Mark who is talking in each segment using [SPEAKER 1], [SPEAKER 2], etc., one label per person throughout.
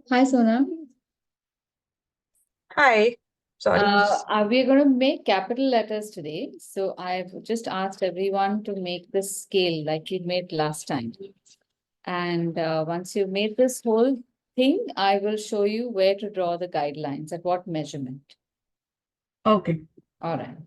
[SPEAKER 1] Hi, Sona.
[SPEAKER 2] Hi. Sorry.
[SPEAKER 1] We are going to make capital letters today. So I've just asked everyone to make this scale like you made last time. And once you've made this whole thing, I will show you where to draw the guidelines, at what measurement.
[SPEAKER 2] Okay.
[SPEAKER 1] All right.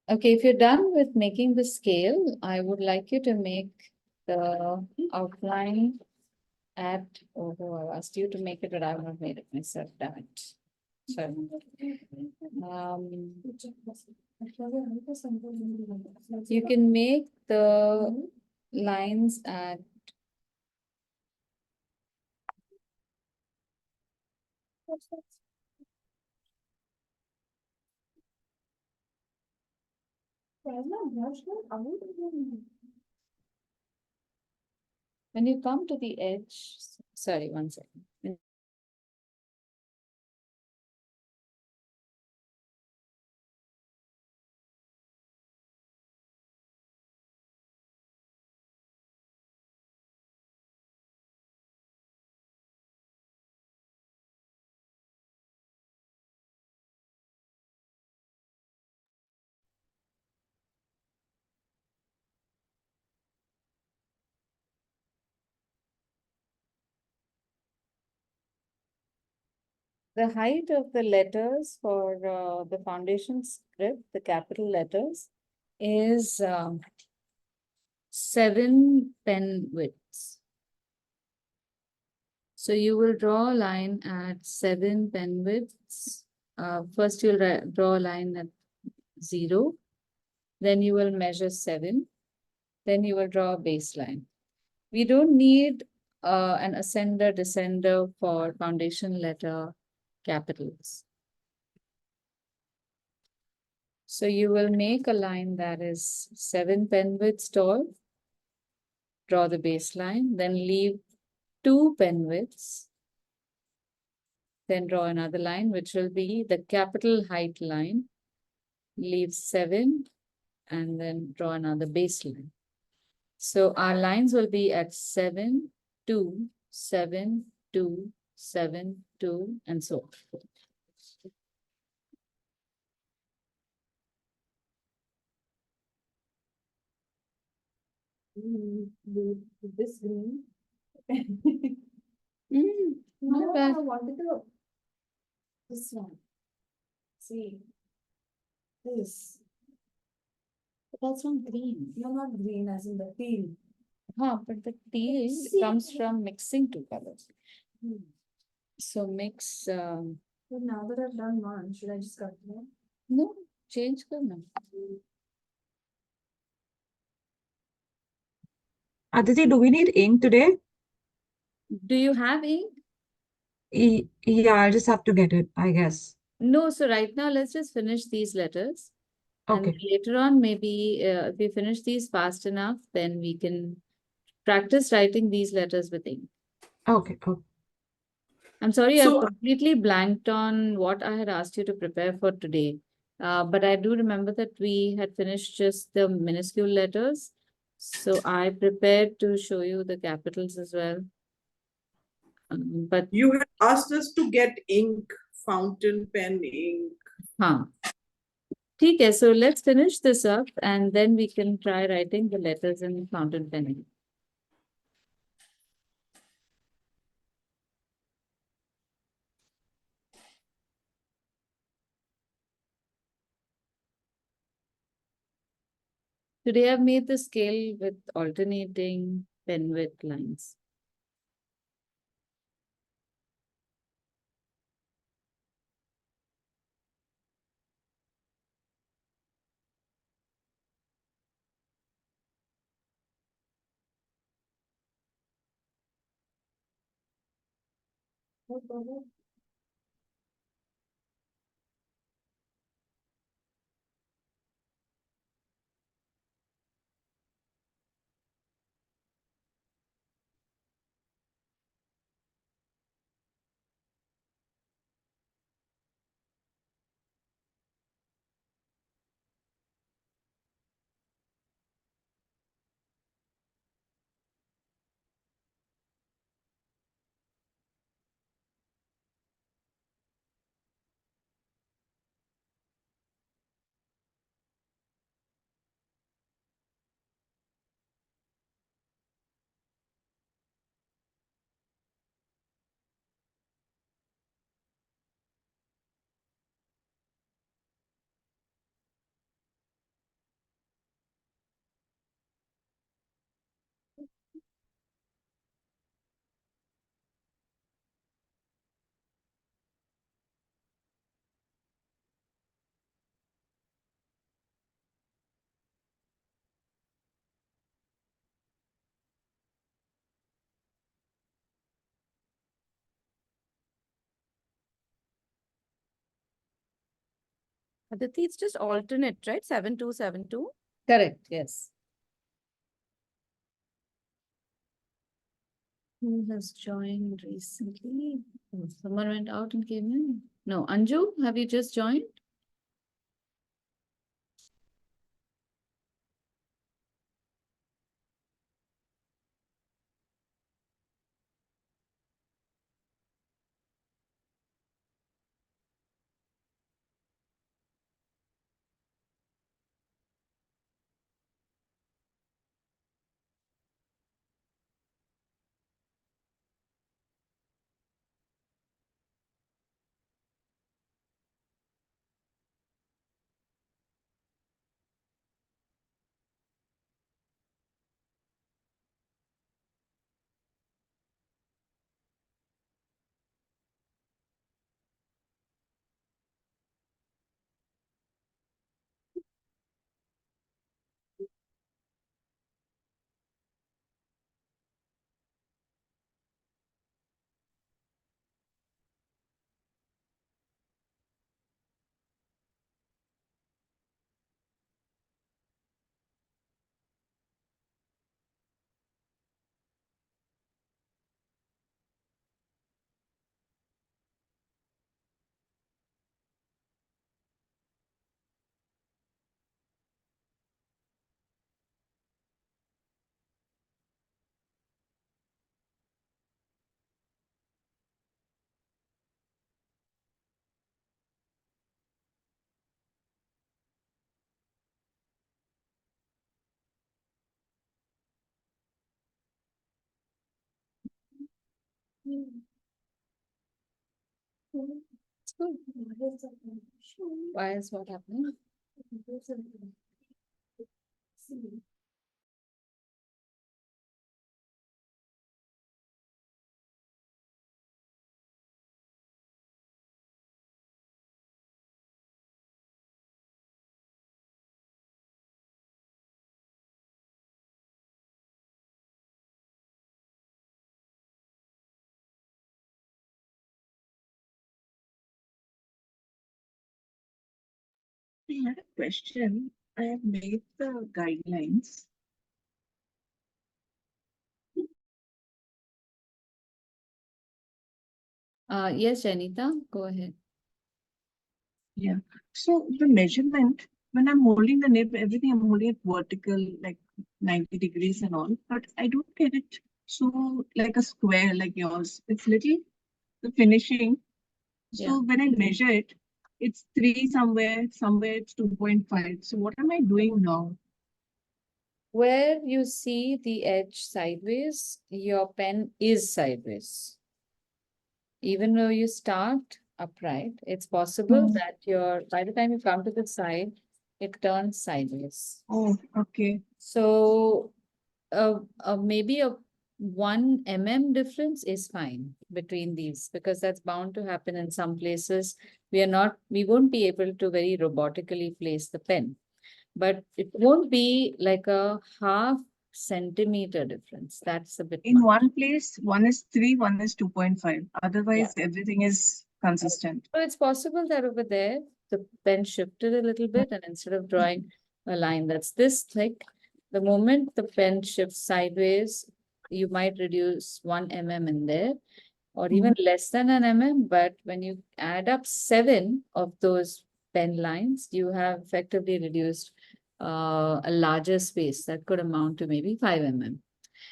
[SPEAKER 1] Okay, if you're done with making the scale, I would like you to make the outline at, oh, I asked you to make it, but I've not made it myself, damn it. So, you can make the lines at when you come to the edge, sorry, one second. The height of the letters for the foundation script, the capital letters, is 7 pen widths. So you will draw a line at 7 pen widths. First, you'll draw a line at 0. Then you will measure 7. Then you will draw a baseline. We don't need an ascender, descender for foundation letter capitals. So you will make a line that is 7 pen widths tall, draw the baseline, then leave 2 pen widths, then draw another line, which will be the capital height line, leave 7, and then draw another baseline. So our lines will be at 7, 2, 7, 2, 7, 2, and so on. This green. Not bad. I wanted to. This one. See. This. But that's not green. No, not green, as in the teal. But the teal comes from mixing two colors. So mix. But now that I've done one, should I just cut it? No, change color.
[SPEAKER 2] Aditi, do we need ink today?
[SPEAKER 1] Do you have ink?
[SPEAKER 2] Yeah, I'll just have to get it, I guess.
[SPEAKER 1] No, so right now let's just finish these letters. And
[SPEAKER 2] Okay.
[SPEAKER 1] later on, maybe if we finish these fast enough, then we can practice writing these letters with ink.
[SPEAKER 2] Okay. Okay.
[SPEAKER 1] I'm sorry, I've
[SPEAKER 3] So
[SPEAKER 1] completely blanked on what I had asked you to prepare for today. But I do remember that we had finished just the minuscule letters. So I prepared to show you the capitals as well. But
[SPEAKER 3] you had asked us to get ink, fountain pen ink.
[SPEAKER 1] huh. ठीक है, so let's finish this up and then we can try writing the letters in fountain pen. Today I've made the scale with alternating pen width lines.
[SPEAKER 4] Aditi, it's just alternate, right? 7272.
[SPEAKER 1] Correct, yes. Who has joined recently? Oh, someone went out and came in. No, Anju, have you just joined? It's good. Why is what happening?
[SPEAKER 2] I had a question. I have made the guidelines.
[SPEAKER 1] Yes, Janita, go ahead.
[SPEAKER 2] Yeah. So the measurement, when I'm holding the nib, everything I'm holding it vertical, like 90 degrees and all, but I don't get it so like a square like yours. It's little the finishing.
[SPEAKER 1] Yeah.
[SPEAKER 2] So when I measure it, it's 3 somewhere, somewhere it's 2.5. So what am I doing now?
[SPEAKER 1] Where you see the edge sideways, your pen is sideways. Even though you start upright, it's possible
[SPEAKER 2] Hmm.
[SPEAKER 1] that by the time you come to the side, it turns sideways.
[SPEAKER 2] Oh, okay.
[SPEAKER 1] So maybe a 1 mm difference is fine between these, because that's bound to happen in some places. We won't be able to very robotically place the pen, but it won't be like a half centimeter difference. That's a bit
[SPEAKER 2] In
[SPEAKER 1] much.
[SPEAKER 2] one place, one is 3, one is 2.5.
[SPEAKER 1] Yeah.
[SPEAKER 2] Otherwise, everything is consistent.
[SPEAKER 1] So it's possible that over there, the pen shifted a little bit, and instead of drawing a line that's this thick, the moment the pen shifts sideways, you might reduce 1 mm in there, or even less than an mm. But when you add up 7 of those pen lines, you have effectively reduced a larger space that could amount to maybe 5 mm.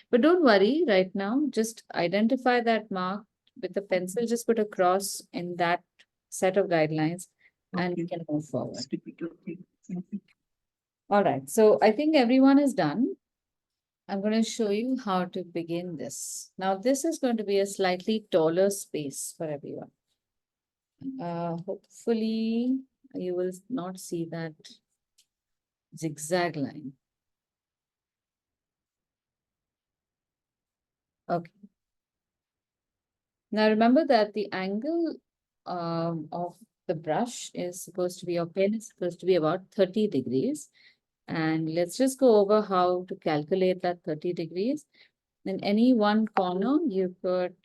[SPEAKER 1] But don't worry right now, just identify that mark with the pencil, just put a cross in that set of guidelines, and we
[SPEAKER 2] Okay.
[SPEAKER 1] can move forward.
[SPEAKER 2] It's typical thing. Okay.
[SPEAKER 1] All right, so I think everyone is done. I'm going to show you how to begin this. Now, this is going to be a slightly taller space for everyone. Hopefully, you will not see that zigzag line. Okay. Now, remember that the angle of the brush is supposed to be, your pen is supposed to be about 30 degrees. And let's just go over how to calculate that 30 degrees. In any one corner, you could,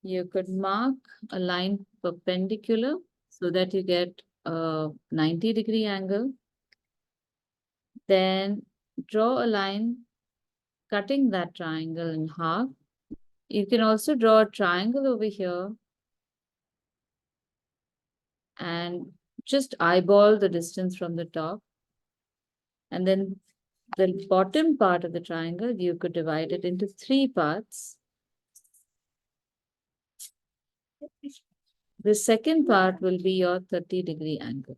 [SPEAKER 1] you could mark a line perpendicular so that you get a 90-degree angle. Then draw a line cutting that triangle in half. You can also draw a triangle over here and just eyeball the distance from the top. And then the bottom part of the triangle, you could divide it into 3 parts. The second part will be your 30-degree angle.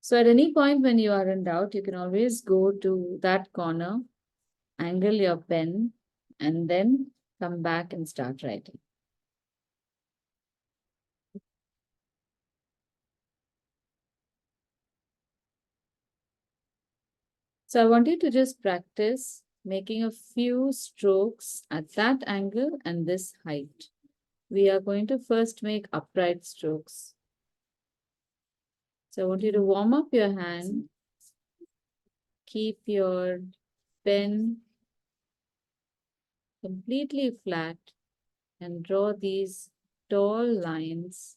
[SPEAKER 1] So at any point when you are in doubt, you can always go to that corner, angle your pen, and then come back and start writing. So I want you to just practice making a few strokes at that angle and this height. We are going to first make upright strokes. So I want you to warm up your hand. Keep your pen completely flat and draw these tall lines,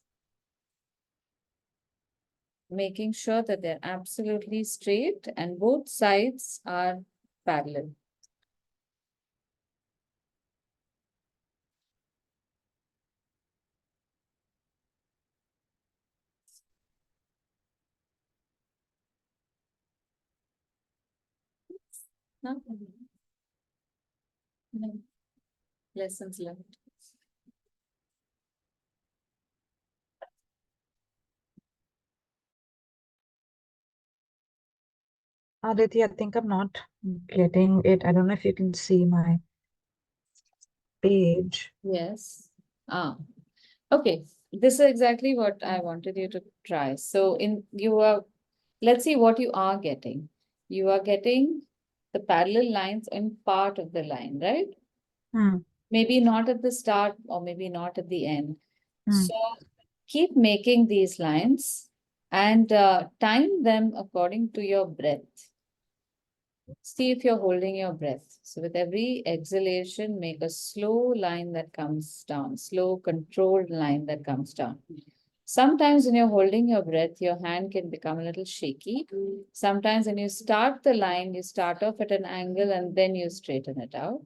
[SPEAKER 1] making sure that they're absolutely straight and both sides are parallel. No? No. Lessons learned.
[SPEAKER 2] Aditi, I think I'm not getting it. I don't know if you can see my page.
[SPEAKER 1] Yes. Ah, okay. This is exactly what I wanted you to try. So let's see what you are getting. You are getting the parallel lines in part of the line, right?
[SPEAKER 2] Hmm.
[SPEAKER 1] Maybe not at the start or maybe not at the end.
[SPEAKER 2] Hmm.
[SPEAKER 1] So keep making these lines and time them according to your breath. See if you're holding your breath. So with every exhalation, make a slow line that comes down, slow controlled line that comes down. Sometimes when you're holding your breath, your hand can become a little shaky. Sometimes when you start the line, you start off at an angle and then you straighten it out.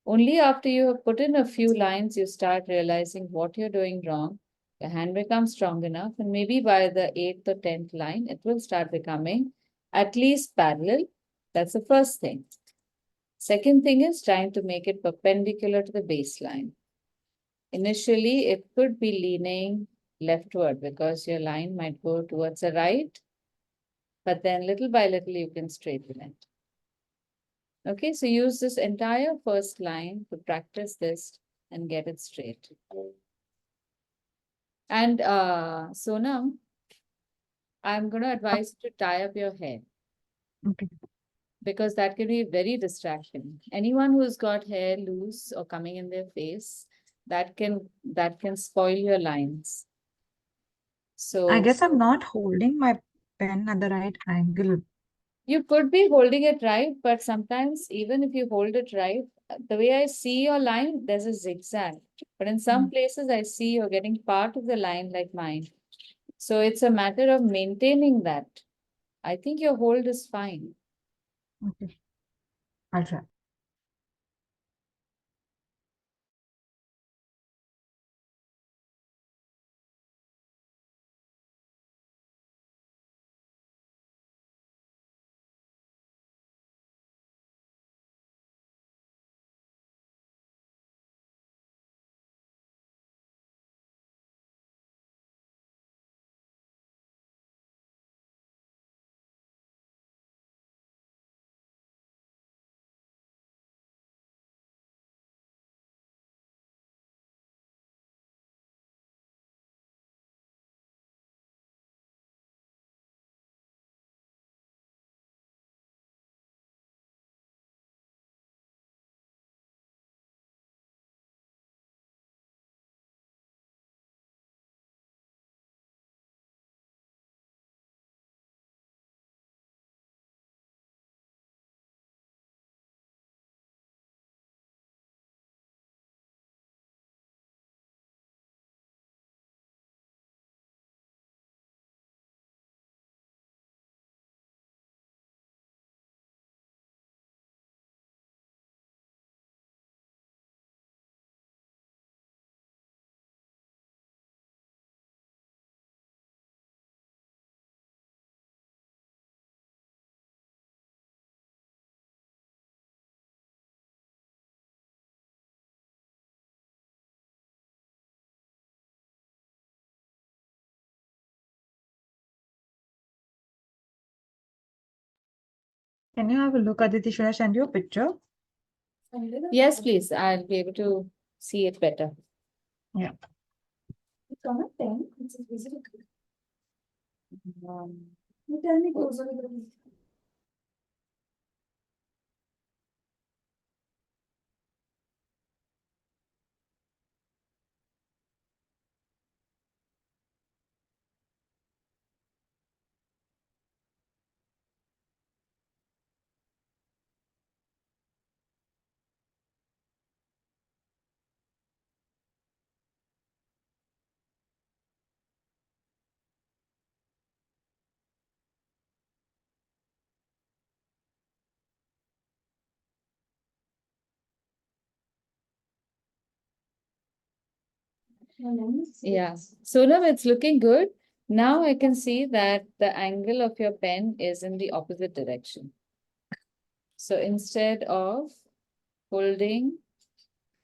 [SPEAKER 1] Only after you have put in a few lines, you start realizing what you're doing wrong. Your hand becomes strong enough, and maybe by the 8th or 10th line, it will start becoming at least parallel. That's the first thing. Second thing is trying to make it perpendicular to the baseline. Initially, it could be leaning leftward because your line might go towards the right, but then little by little you can straighten it. Okay, so use this entire first line to practice this and get it straight. And Sonam, I'm going to advise you to tie up your hair
[SPEAKER 5] Okay.
[SPEAKER 1] because that can be very distracting. Anyone who's got hair loose or coming in their face, that can spoil your lines. So
[SPEAKER 5] I guess I'm not holding my pen at the right angle.
[SPEAKER 1] you could be holding it right, but sometimes even if you hold it right, the way I see your line, there's a zigzag. But in some places, I see you're getting part of the line like mine. So it's a matter of maintaining that. I think your hold is fine.
[SPEAKER 5] Okay. I'll try. Can you have a look, Aditi? Should I send you a picture?
[SPEAKER 1] Yes, please. I'll be able to see it better.
[SPEAKER 5] Yeah.
[SPEAKER 1] Um, Yeah, Sonam, it's looking good. Now I can see that the angle of your pen is in the opposite direction. So instead of holding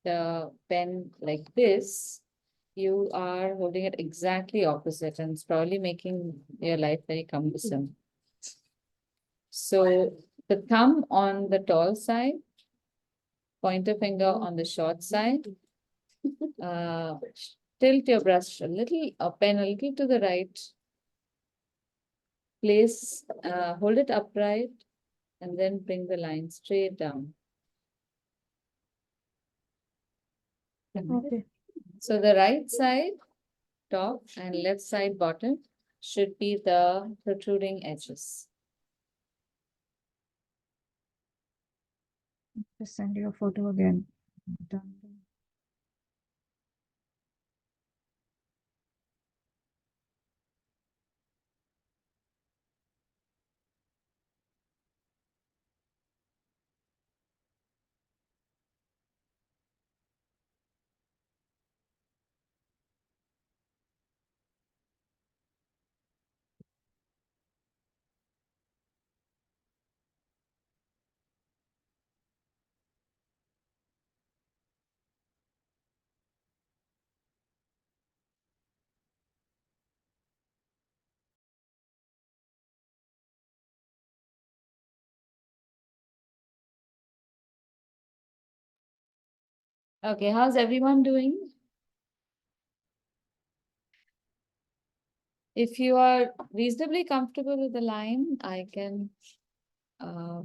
[SPEAKER 1] the pen like this, you are holding it exactly opposite, and it's probably making your life very cumbersome. So the thumb on the tall side, pointer finger on the short side. Tilt your brush a little, pen a little to the right. Place, hold it upright, and then bring the line straight down.
[SPEAKER 5] Okay.
[SPEAKER 1] So the right side top and left side bottom should be the protruding edges.
[SPEAKER 5] Just send you a photo again. Done.
[SPEAKER 1] Okay, how's everyone doing? If you are reasonably comfortable with the line, we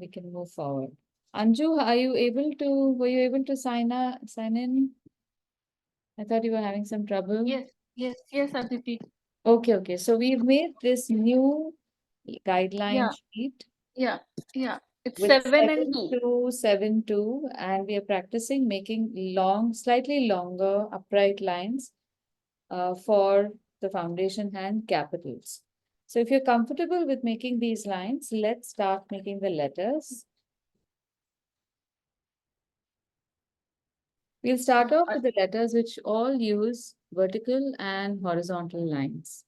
[SPEAKER 1] can move forward. Anju, were you able to sign in? I thought you were having some trouble.
[SPEAKER 6] Yes, Aditi.
[SPEAKER 1] Okay. So we've made this new guideline
[SPEAKER 6] Yeah.
[SPEAKER 1] sheet
[SPEAKER 6] Yeah. It's
[SPEAKER 1] with
[SPEAKER 6] 7 and 2.
[SPEAKER 1] 7-2, and we are practicing making slightly longer upright lines for the foundation hand capitals. So if you're comfortable with making these lines, let's start making the letters. We'll start off with the letters which all use vertical and horizontal lines.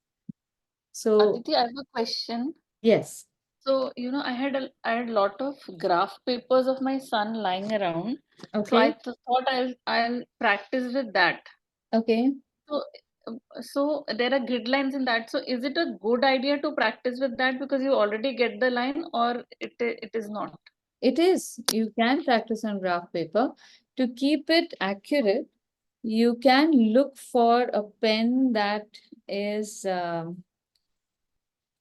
[SPEAKER 1] So,
[SPEAKER 6] Aditi, I have a question.
[SPEAKER 1] yes.
[SPEAKER 6] So, I had a lot of graph papers of my son lying around. So I
[SPEAKER 1] Okay.
[SPEAKER 6] thought I'll practice with that.
[SPEAKER 1] Okay.
[SPEAKER 6] So, there are grid lines in that. So is it a good idea to practice with that because you already get the line, or it is not?
[SPEAKER 1] It is. You can practice on graph paper. To keep it accurate, you can look for a pen that is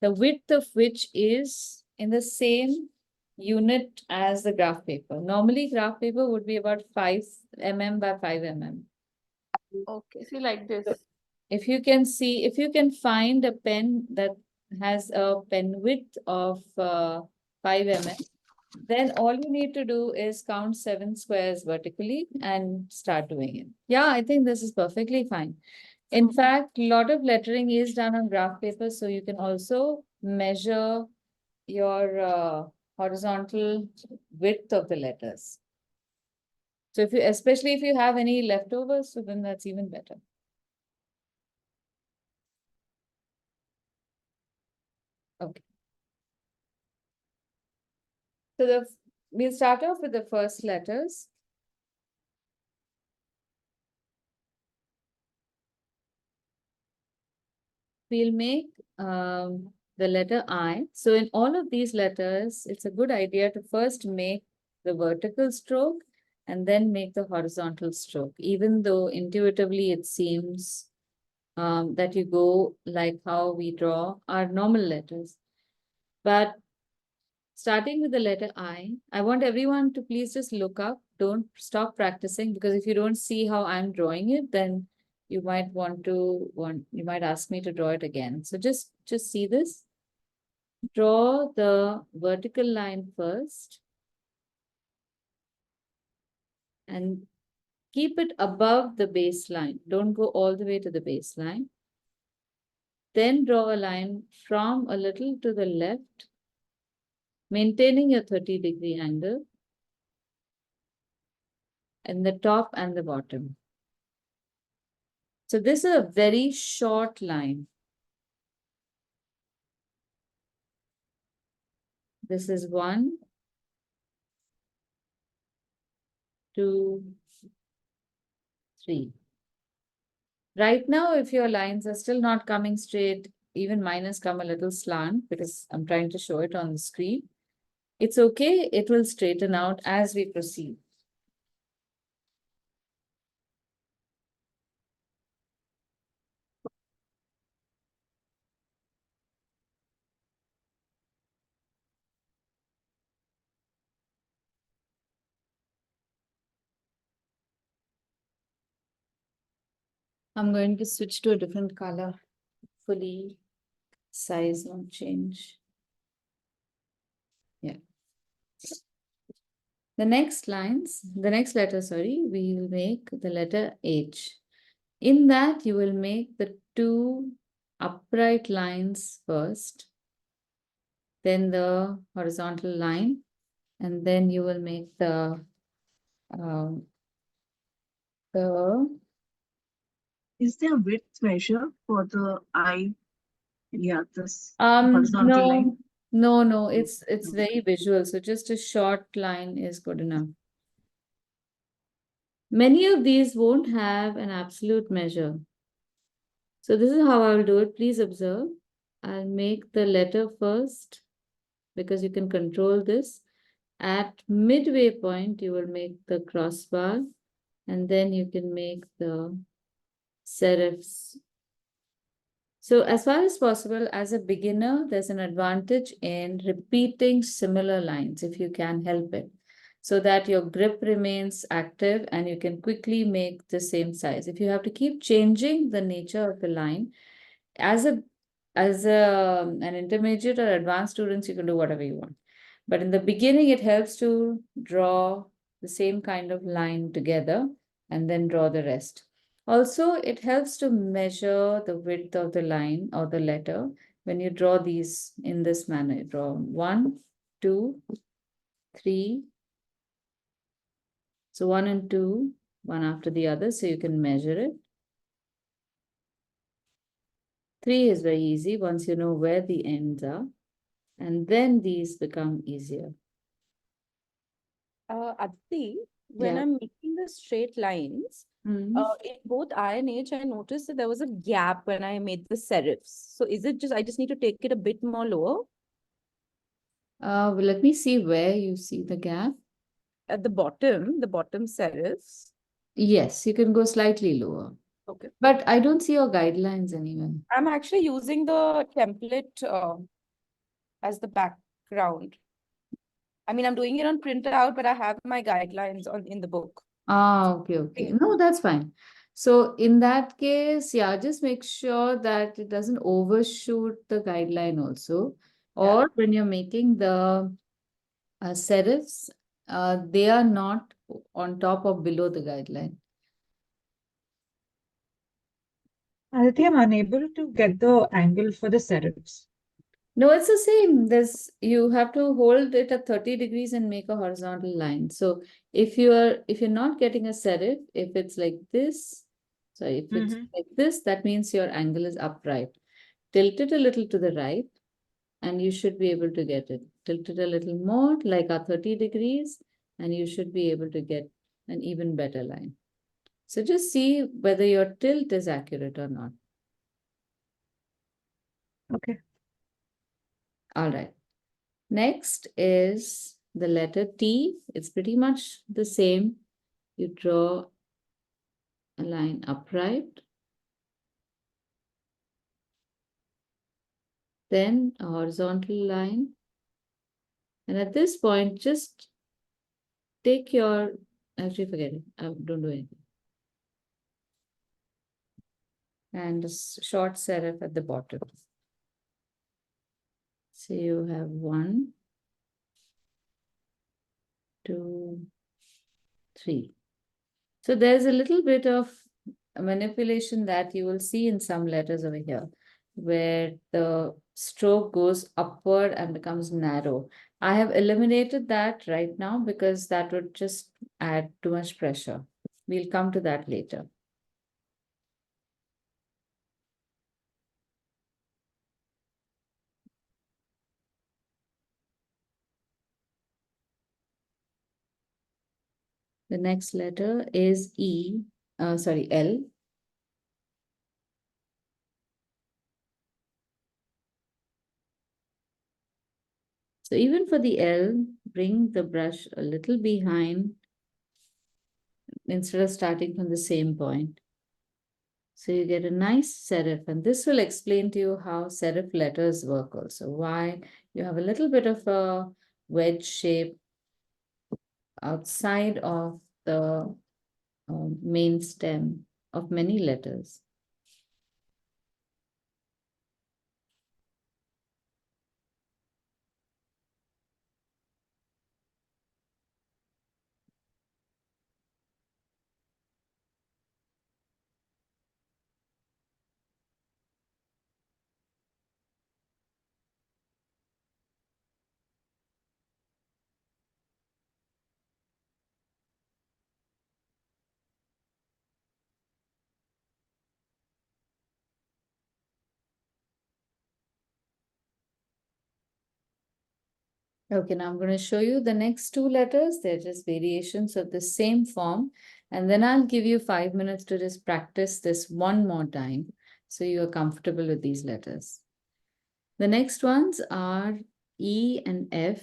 [SPEAKER 1] the width of which is in the same unit as the graph paper. Normally, graph paper would be about 5 mm by 5 mm.
[SPEAKER 6] Okay, see, like this.
[SPEAKER 1] So if you can find a pen that has a pen width of 5 mm, then all you need to do is count 7 squares vertically and start doing it. Yeah, I think this is perfectly fine. In fact, a lot of lettering is done on graph paper, so you can also measure your horizontal width of the letters. So especially if you have any leftovers, so then that's even better. Okay. So we'll start off with the first letters. We'll make the letter I. So in all of these letters, it's a good idea to first make the vertical stroke and then make the horizontal stroke, even though intuitively it seems that you go like how we draw our normal letters. But starting with the letter I want everyone to please just look up. Don't stop practicing, because if you don't see how I'm drawing it, then you might you might ask me to draw it again. So just see this. Draw the vertical line first and keep it above the baseline. Don't go all the way to the baseline. Then draw a line from a little to the left, maintaining your 30-degree angle in the top and the bottom. So this is a very short line. This is 1, 2, 3. Right now, if your lines are still not coming straight, even mine has come a little slant because I'm trying to show it on the screen. It's okay, it will straighten out as we proceed. I'm going to switch to a different color. Hopefully, size won't change. Yeah. The next letter, sorry, we will make the letter H. In that, you will make the two upright lines first, then the horizontal line, and then you will make um, the
[SPEAKER 2] Is there a width measure for the eye? Yeah, this horizontal line.
[SPEAKER 1] no, it's
[SPEAKER 2] No.
[SPEAKER 1] very visual, so just a short line is good enough. Many of these won't have an absolute measure. So this is how I will do it. Please observe. I'll make the letter first because you can control this. At midway point, you will make the crossbar and then you can make the serifs. So as far as possible, as a beginner, there's an advantage in repeating similar lines if you can help it, so that your grip remains active and you can quickly make the same size. If you have to keep changing the nature of the line, as an intermediate or advanced students, you can do whatever you want. But in the beginning, it helps to draw the same kind of line together and then draw the rest. Also, it helps to measure the width of the line or the letter when you draw these in this manner. You draw 1, 2, 3. So 1 and 2, one after the other, so you can measure it. 3 is very easy once you know where the ends are. And then these become easier.
[SPEAKER 4] Aditi, when
[SPEAKER 1] Yeah.
[SPEAKER 4] I'm making the straight lines, in both I and H, I noticed that there was a gap when I made the serifs. So is it just, I just need to take it a bit more lower
[SPEAKER 1] Well, let me see where you see the gap.
[SPEAKER 4] at the bottom serifs?
[SPEAKER 1] Yes, you can go slightly lower.
[SPEAKER 4] Okay.
[SPEAKER 1] But I don't see your guidelines anywhere.
[SPEAKER 4] I'm actually using the template as the background. I mean, I'm doing it on printout, but I have my guidelines in the book.
[SPEAKER 1] Okay. No, that's fine. So in that case, yeah, just make sure that it doesn't overshoot the guideline also.
[SPEAKER 4] Yeah.
[SPEAKER 1] Or when you're making the serifs, they are not on top or below the guideline.
[SPEAKER 5] Aditi, I'm unable to get the angle for the serifs.
[SPEAKER 1] No, it's the same. You have to hold it at 30 degrees and make a horizontal line. So if you're not getting a serif, if it's like this, so if it's like this, that means your angle is upright. Tilt it a little to the right, and you should be able to get it. Tilt it a little more, like a 30 degrees, and you should be able to get an even better line. So just see whether your tilt is accurate or not.
[SPEAKER 5] Okay.
[SPEAKER 1] All right. Next is the letter T. It's pretty much the same. You draw a line upright, then a horizontal line. And at this point, just take actually forget it. Don't do anything. And a short serif at the bottom. So you have 1, 2, 3. So there's a little bit of manipulation that you will see in some letters over here, where the stroke goes upward and becomes narrow. I have eliminated that right now because that would just add too much pressure. We'll come to that later. The next letter is L. So even for the L, bring the brush a little behind instead of starting from the same point. So you get a nice serif, and this will explain to you how serif letters work also. Why you have a little bit of a wedge shape outside of the main stem of many letters. Okay, now I'm going to show you the next two letters. They're just variations of the same form. And then I'll give you 5 minutes to just practice this one more time so you are comfortable with these letters. The next ones are E and F.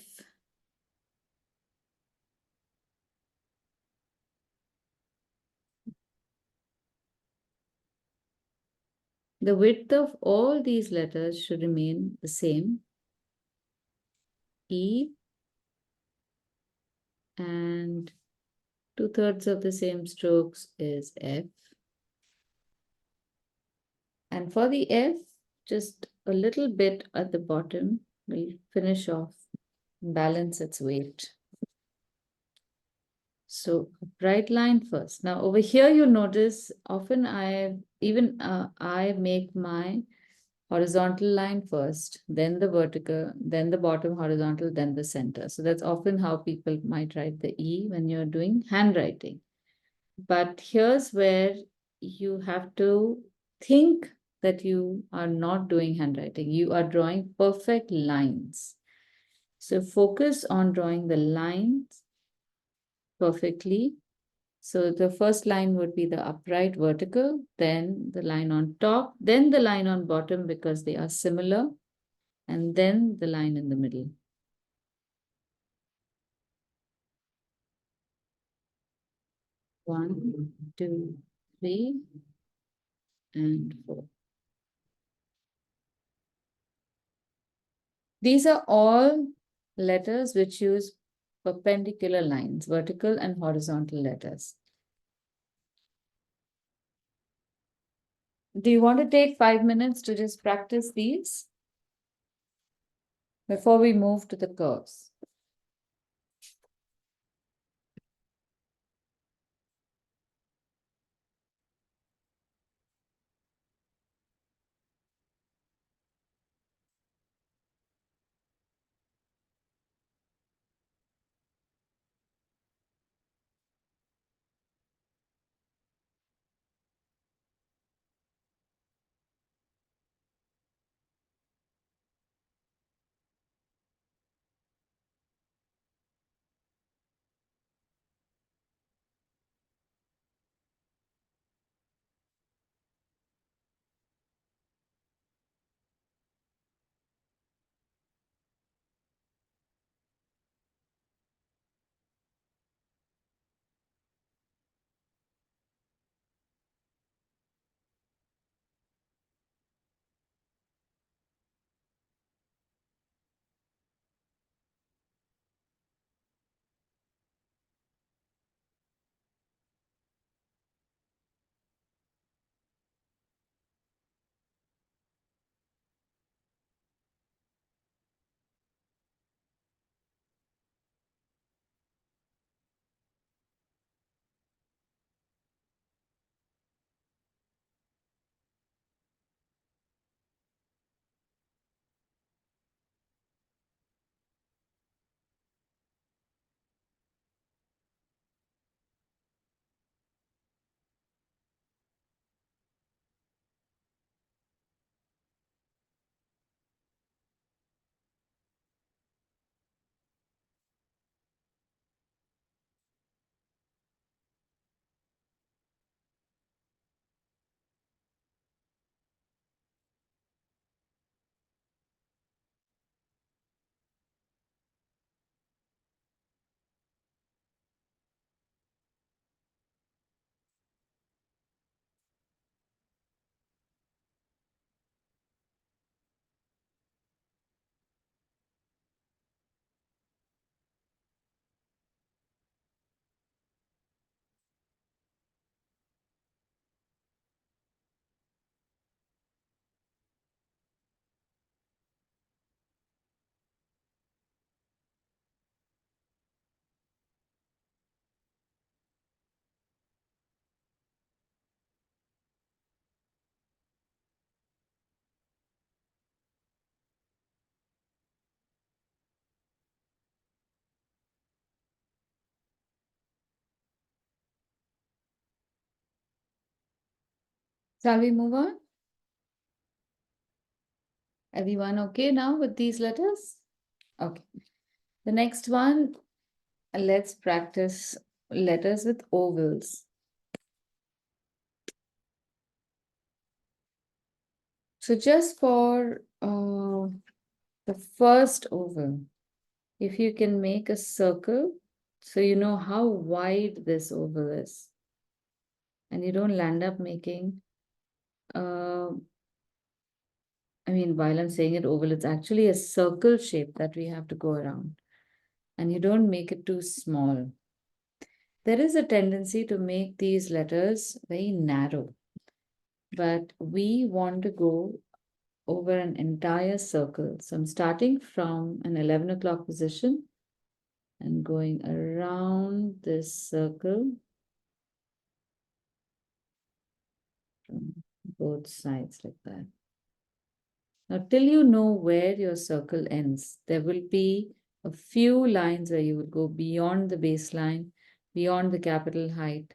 [SPEAKER 1] The width of all these letters should remain the same. E and 2/3 of the same strokes is F. And for the F, just a little bit at the bottom will finish off, balance its weight. So bright line first. Now over here, you'll notice often I make my horizontal line first, then the vertical, then the bottom horizontal, then the center. So that's often how people might write the E when you're doing handwriting. But here's where you have to think that you are not doing handwriting. You are drawing perfect lines. So focus on drawing the lines perfectly. So the first line would be the upright vertical, then the line on top, then the line on bottom because they are similar, and then the line in the middle. One, two, three, and four. These are all letters which use perpendicular lines, vertical and horizontal letters. Do you want to take 5 minutes to just practice these before we move to the curves? Shall we move on? Everyone okay now with these letters? Okay. The next one, let's practice letters with ovals. So just for the first oval, if you can make a circle, so you know how wide this oval is, and you don't land up making, I mean, while I'm saying it oval, it's actually a circle shape that we have to go around, and you don't make it too small. There is a tendency to make these letters very narrow, but we want to go over an entire circle. So I'm starting from an 11 o'clock position and going around this circle from both sides like that. Now, till you know where your circle ends, there will be a few lines where you will go beyond the baseline, beyond the capital height.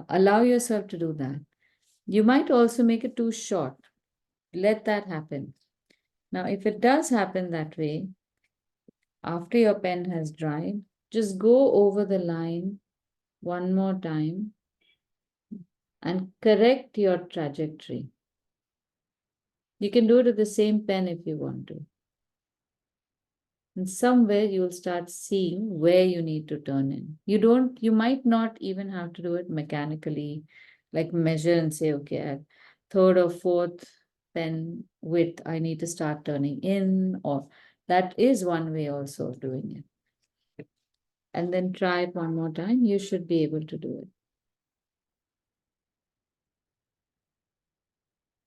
[SPEAKER 1] Allow yourself to do that. You might also make it too short. Let that happen. Now, if it does happen that way, after your pen has dried, just go over the line one more time and correct your trajectory. You can do it with the same pen if you want to. And somewhere you will start seeing where you need to turn in. You might not even have to do it mechanically, like measure and say, okay, at third or fourth pen width, I need to start turning in, or that is one way also of doing it. And then try it one more time, you should be able to do it.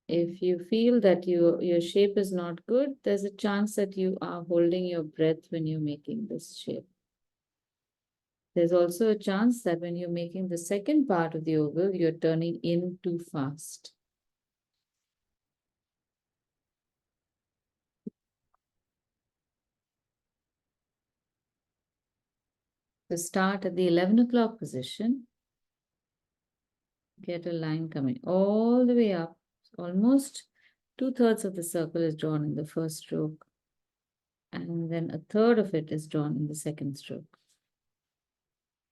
[SPEAKER 1] If you feel that your shape is not good, there's a chance that you are holding your breath when you're making this shape. There's also a chance that when you're making the second part of the oval, you're turning in too fast. So start at the 11 o'clock position. Get a line coming all the way up. Almost 2/3 of the circle is drawn in the first stroke. And then a third of it is drawn in the second stroke.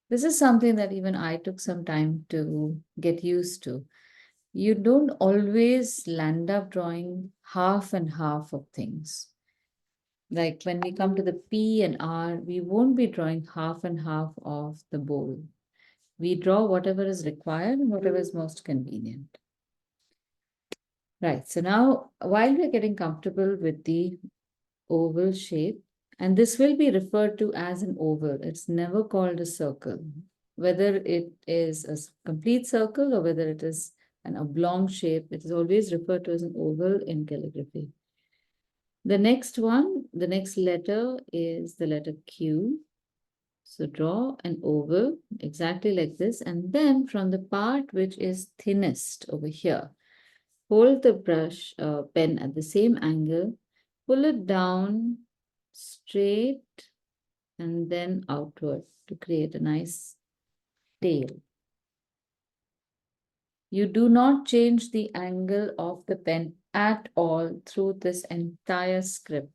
[SPEAKER 1] This is something that even I took some time to get used to. You don't always land up drawing half and half of things. Like when we come to the P and R, we won't be drawing half and half of the bowl. We draw whatever is required and whatever is most convenient. Right, so now while we're getting comfortable with the oval shape, and this will be referred to as an oval, it's never called a circle. Whether it is a complete circle or whether it is an oblong shape, it is always referred to as an oval in calligraphy. The next one, the next letter is the letter Q. So draw an oval exactly like this, and then from the part which is thinnest over here, hold the brush pen at the same angle, pull it down straight and then outward to create a nice tail. You do not change the angle of the pen at all through this entire script.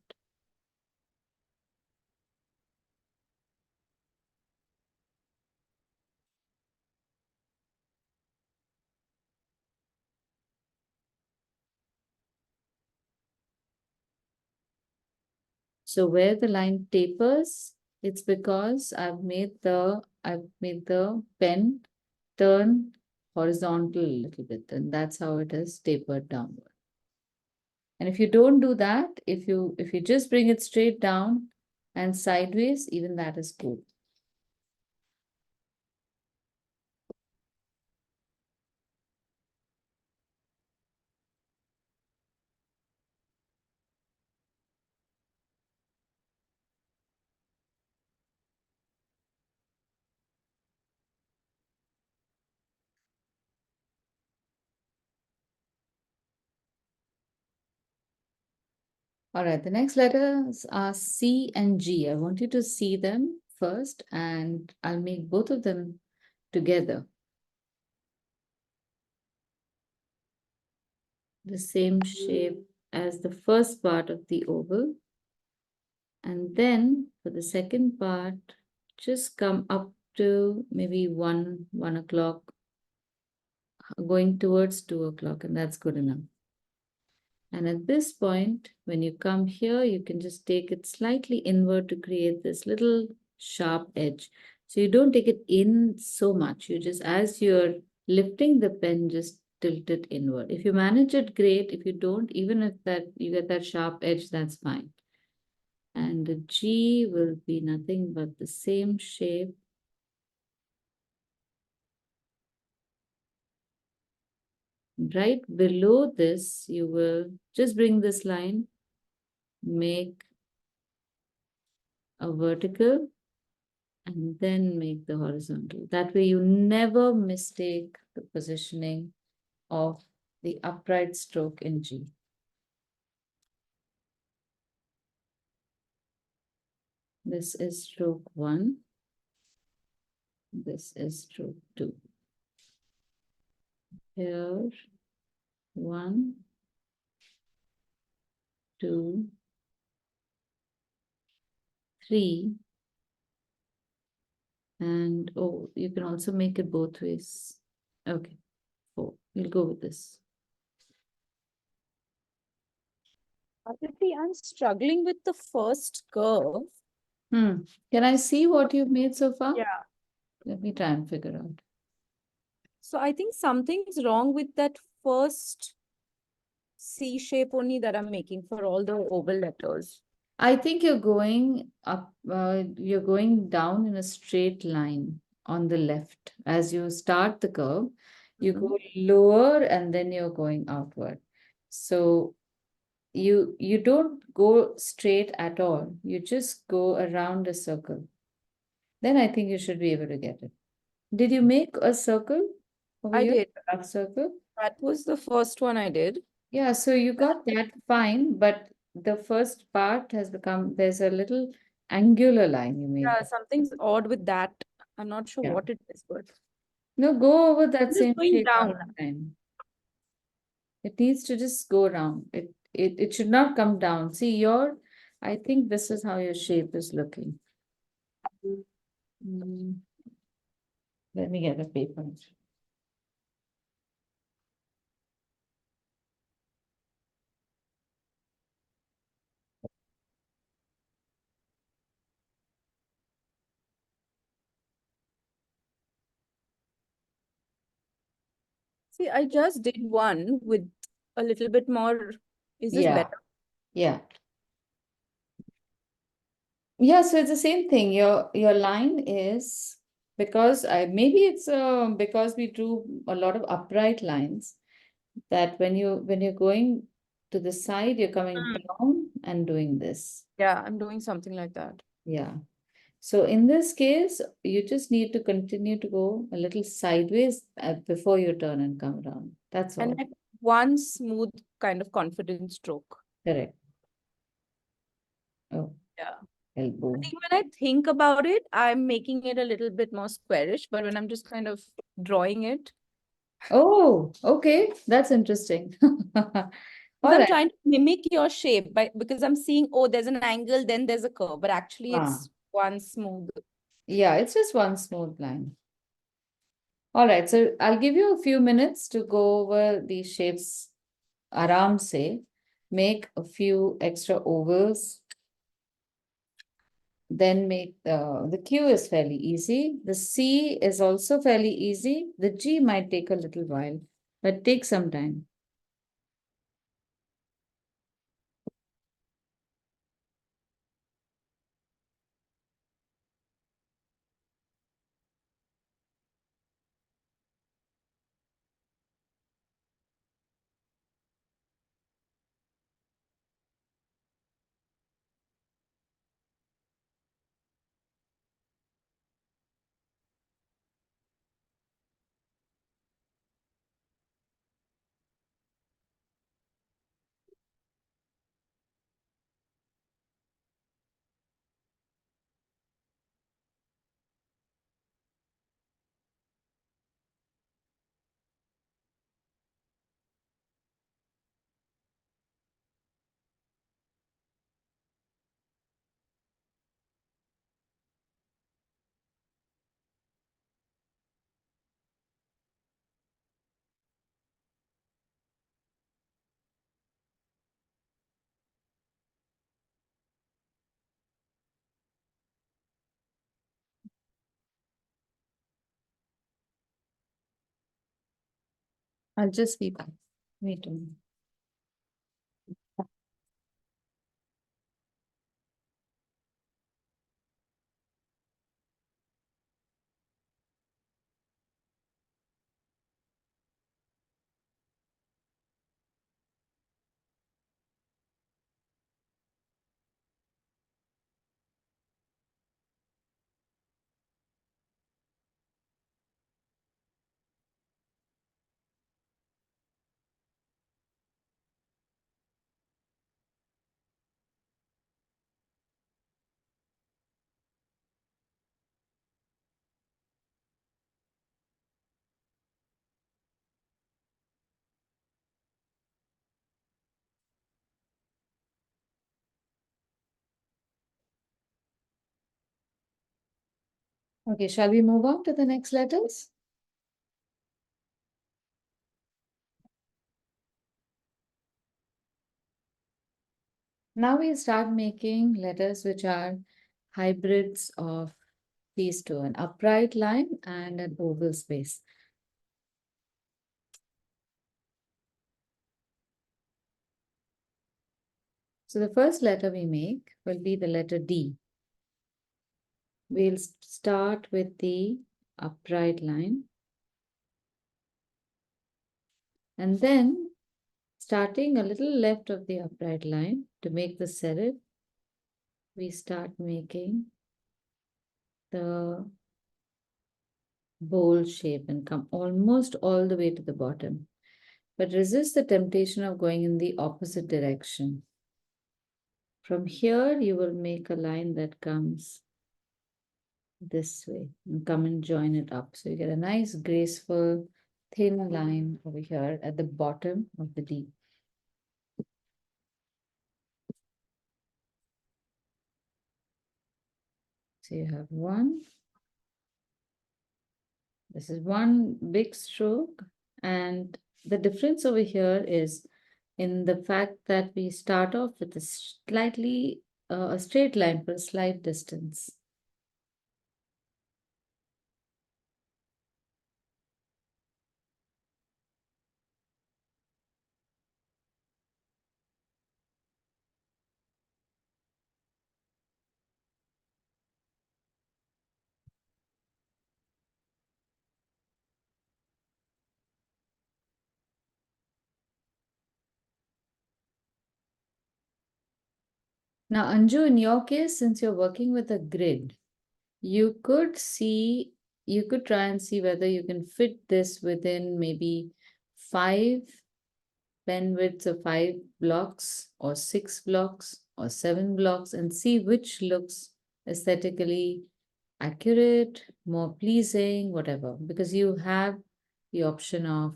[SPEAKER 1] So where the line tapers, it's because I've made the pen turn horizontal a little bit, and that's how it is tapered downward. And if you don't do that, if you just bring it straight down and sideways, even that is cool. All right, the next letters are C and G. I want you to see them first, and I'll make both of them together. The same shape as the first part of the oval. And then for the second part, just come up to maybe 1 o'clock, going towards 2 o'clock, and that's good enough. And at this point, when you come here, you can just take it slightly inward to create this little sharp edge. So you don't take it in so much. You just, as you're lifting the pen, just tilt it inward. If you manage it, great. If you don't, even if that you get that sharp edge, that's fine. And the G will be nothing but the same shape. Right below this, you will just bring this line, make a vertical, and then make the horizontal. That way you never mistake the positioning of the upright stroke in G. This is stroke 1. This is stroke 2. Here, 1, 2, 3. And oh, you can also make it both ways. Okay, 4. We'll go with this.
[SPEAKER 4] Aditi, I'm struggling with the first curve.
[SPEAKER 1] Can I see what you've made so far?
[SPEAKER 4] Yeah.
[SPEAKER 1] Let me try and figure out.
[SPEAKER 4] So I think something's wrong with that first C shape only that I'm making for all the oval letters.
[SPEAKER 1] I think you're going up, you're going down in a straight line on the left. As you start the curve, you go lower and then you're going outward. So you don't go straight at all. You just go around a circle. Then I think you should be able to get it. Did you make a circle over
[SPEAKER 4] I
[SPEAKER 1] here?
[SPEAKER 4] did.
[SPEAKER 1] A half circle?
[SPEAKER 4] That was the first one I did.
[SPEAKER 1] Yeah, so you got that fine, but the first part has become, there's a little angular line you made.
[SPEAKER 4] Yeah, something's odd with that. I'm not sure
[SPEAKER 1] Yeah.
[SPEAKER 4] what it is, but
[SPEAKER 1] No, go over
[SPEAKER 4] I'm
[SPEAKER 1] that
[SPEAKER 4] just
[SPEAKER 1] same
[SPEAKER 4] going
[SPEAKER 1] shape one
[SPEAKER 4] down.
[SPEAKER 1] more time. It needs to just go around. It should not come down. See, I think this is how your shape is looking. Mm, Let me get a paper.
[SPEAKER 4] See, I just did one with a little bit more. Is this
[SPEAKER 1] Yeah,
[SPEAKER 4] better?
[SPEAKER 1] yeah. Yeah, so it's the same thing. Your line is, because maybe it's because we drew a lot of upright lines, that when you're going to the side, you're coming down and doing this.
[SPEAKER 4] Yeah, I'm doing something like that.
[SPEAKER 1] Yeah. So in this case, you just need to continue to go a little sideways before you turn and come around. That's all.
[SPEAKER 4] And like one smooth kind of confident stroke.
[SPEAKER 1] Correct. Oh,
[SPEAKER 4] Yeah.
[SPEAKER 1] elbow.
[SPEAKER 4] I think when I think about it, I'm making it a little bit more squarish, but when I'm just kind of drawing it,
[SPEAKER 1] Oh, okay. That's interesting. All
[SPEAKER 4] I'm
[SPEAKER 1] right.
[SPEAKER 4] trying to mimic your shape because I'm seeing, oh, there's an angle, then there's a curve, but actually it's one smooth.
[SPEAKER 1] Yeah, it's just one smooth line. All right, so I'll give you a few minutes to go over these shapes. Aram se, make a few extra ovals. Then make the Q is fairly easy. The C is also fairly easy. The G might take a little while, but take some time. I'll just be back. Wait a minute. Okay, shall we move on to the next letters? Now we start making letters which are hybrids of these two, an upright line and an oval space. So the first letter we make will be the letter D. We'll start with the upright line. And then, starting a little left of the upright line to make the serif, we start making the bowl shape and come almost all the way to the bottom. But resist the temptation of going in the opposite direction. From here, you will make a line that comes this way and come and join it up. So you get a nice, graceful, thin line over here at the bottom of the D. So you have one. This is one big stroke. And the difference over here is in the fact that we start off with a slightly, a straight line for a slight distance. Now, Anju, in your case, since you're working with a grid, you could try and see whether you can fit this within maybe 5 pen widths of 5 blocks or 6 blocks or 7 blocks and see which looks aesthetically accurate, more pleasing, whatever, because you have the option of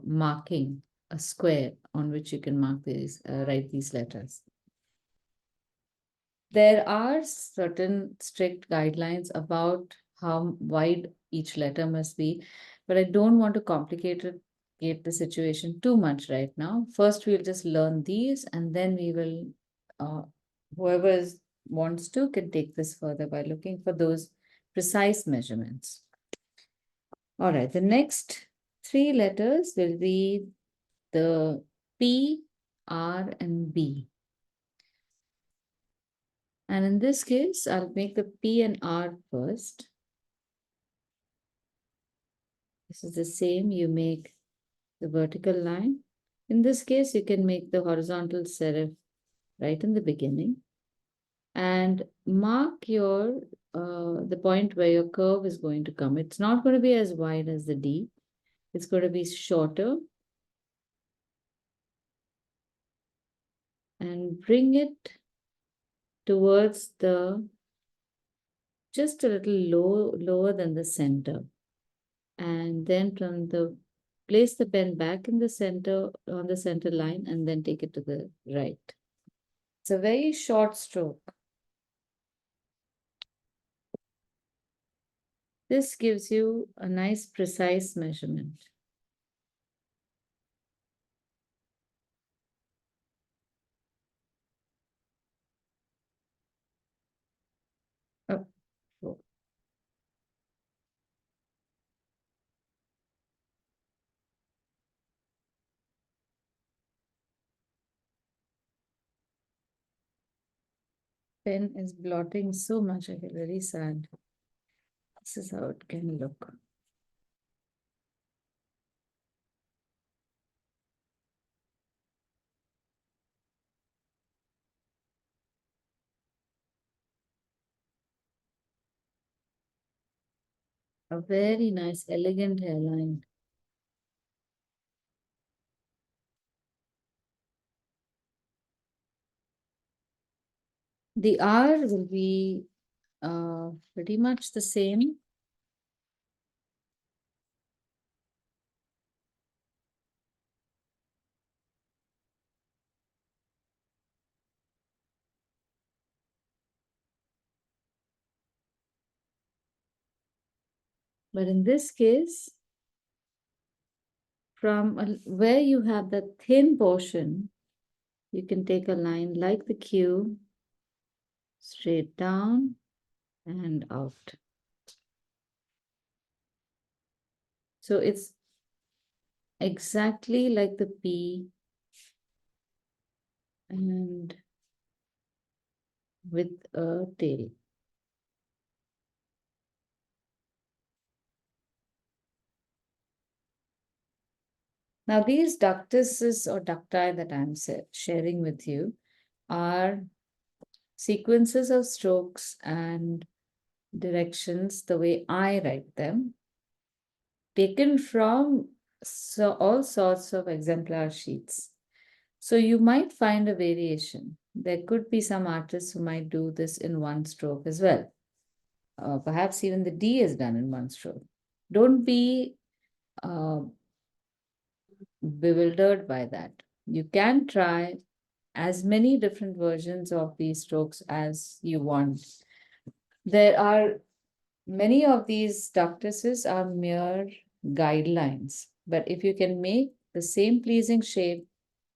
[SPEAKER 1] marking a square on which you can mark these, write these letters. There are certain strict guidelines about how wide each letter must be, but I don't want to complicate the situation too much right now. First, we'll just learn these and then we will, whoever wants to can take this further by looking for those precise measurements. All right, the next 3 letters will be the P, R, and B. And in this case, I'll make the P and R first. This is the same, you make the vertical line. In this case, you can make the horizontal serif right in the beginning. And mark your the point where your curve is going to come. It's not going to be as wide as the D. It's going to be shorter. And bring it towards the, just a little lower than the center. And then from the, place the pen back in the center, on the center line, and then take it to the right. It's a very short stroke. This gives you a nice precise measurement. Oh, oh. Pen is blotting so much, I get very sad. This is how it can look. A very nice, elegant hairline. The R will be pretty much the same. But in this case, from where you have the thin portion, you can take a line like the Q, straight down and out. So it's exactly like the P and with a tail. Now these ductuses or ducti that I'm sharing with you are sequences of strokes and directions the way I write them, taken from all sorts of exemplar sheets. So you might find a variation. There could be some artists who might do this in one stroke as well. Perhaps even the D is done in one stroke. Don't be bewildered by that. You can try as many different versions of these strokes as you want. There are many of these ductuses are mere guidelines, but if you can make the same pleasing shape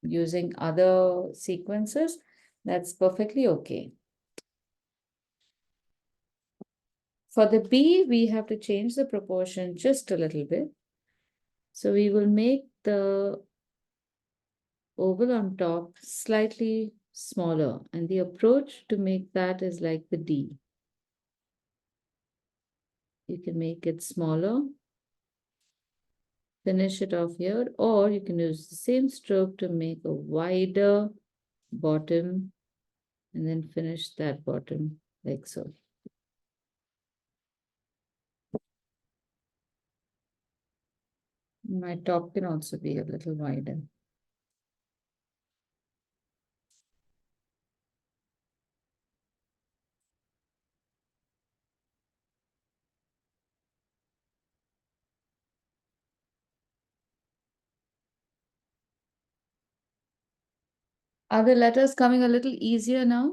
[SPEAKER 1] using other sequences, that's perfectly okay. For the B, we have to change the proportion just a little bit. So we will make the oval on top slightly smaller, and the approach to make that is like the D. You can make it smaller, finish it off here, or you can use the same stroke to make a wider bottom and then finish that bottom like so. My top can also be a little wider. Are the letters coming a little easier now?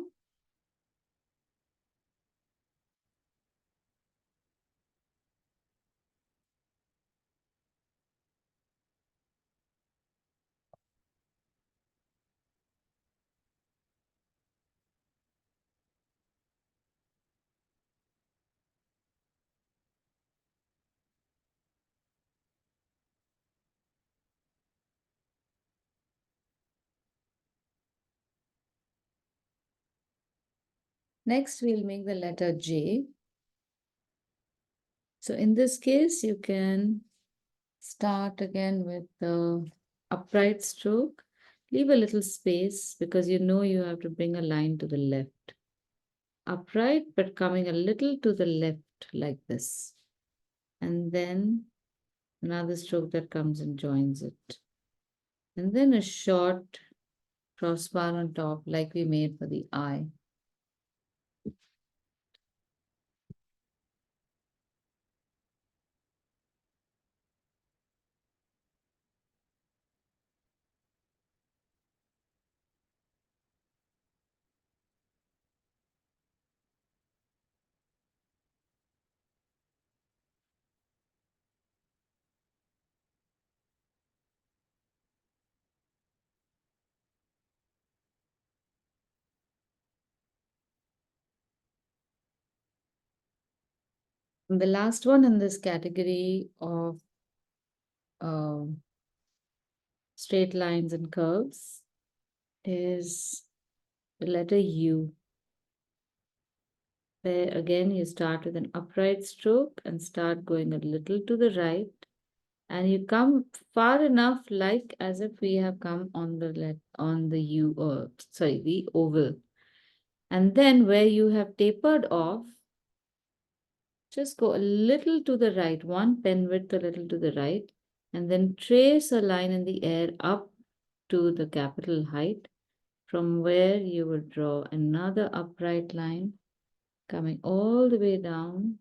[SPEAKER 1] Next, we'll make the letter J. So in this case, you can start again with the upright stroke. Leave a little space because you know you have to bring a line to the left. Upright, but coming a little to the left like this. And then another stroke that comes and joins it. And then a short crossbar on top like we made for the I. And the last one in this category of straight lines and curves is the letter U. where again you start with an upright stroke and start going a little to the right. And you come far enough, like as if we have come on the the oval. And then where you have tapered off, just go a little to the right, one pen width a little to the right, and then trace a line in the air up to the capital height, from where you will draw another upright line coming all the way down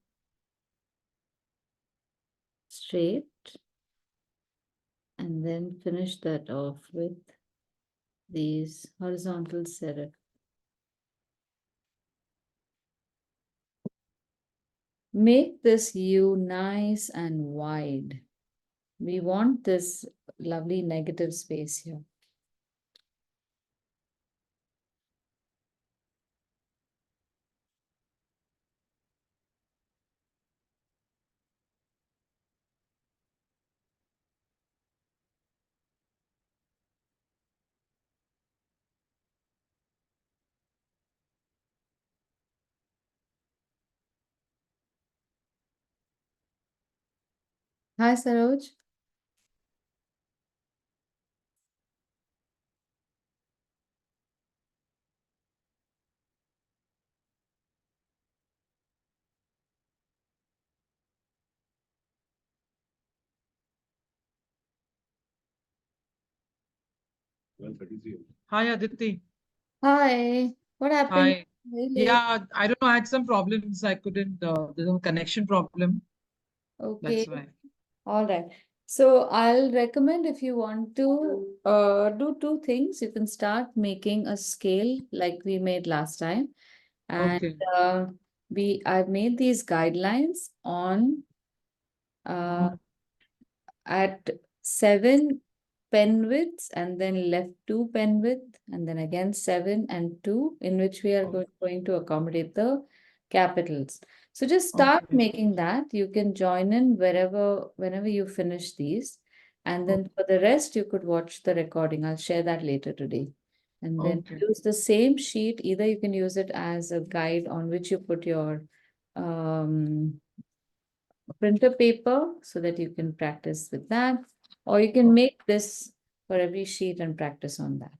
[SPEAKER 1] straight, and then finish that off with these horizontal serif. Make this U nice and wide. We want this lovely negative space here. Hi, Saroj.
[SPEAKER 7] Hi, Aditi.
[SPEAKER 1] Hi. What happened?
[SPEAKER 7] Hi.
[SPEAKER 1] Very late.
[SPEAKER 7] Yeah, I don't know. I had some problems. I couldn't, there's a connection problem.
[SPEAKER 1] Okay.
[SPEAKER 7] That's why.
[SPEAKER 1] All right. So I'll recommend, if you want to do two things, you can start making a scale like we made last time. And
[SPEAKER 7] Okay.
[SPEAKER 1] I've made these guidelines on at 7 pen widths, and then left 2 pen width, and then again 7 and 2, in which we are going to accommodate the capitals. So just start
[SPEAKER 7] Okay.
[SPEAKER 1] making that. You can join in whenever you finish these. And then for the rest, you could watch the recording. I'll share that later today. And then
[SPEAKER 7] Okay.
[SPEAKER 1] use the same sheet. Either you can use it as a guide on which you put your printer paper so that you can practice with that, or you can make this for every sheet and practice on that.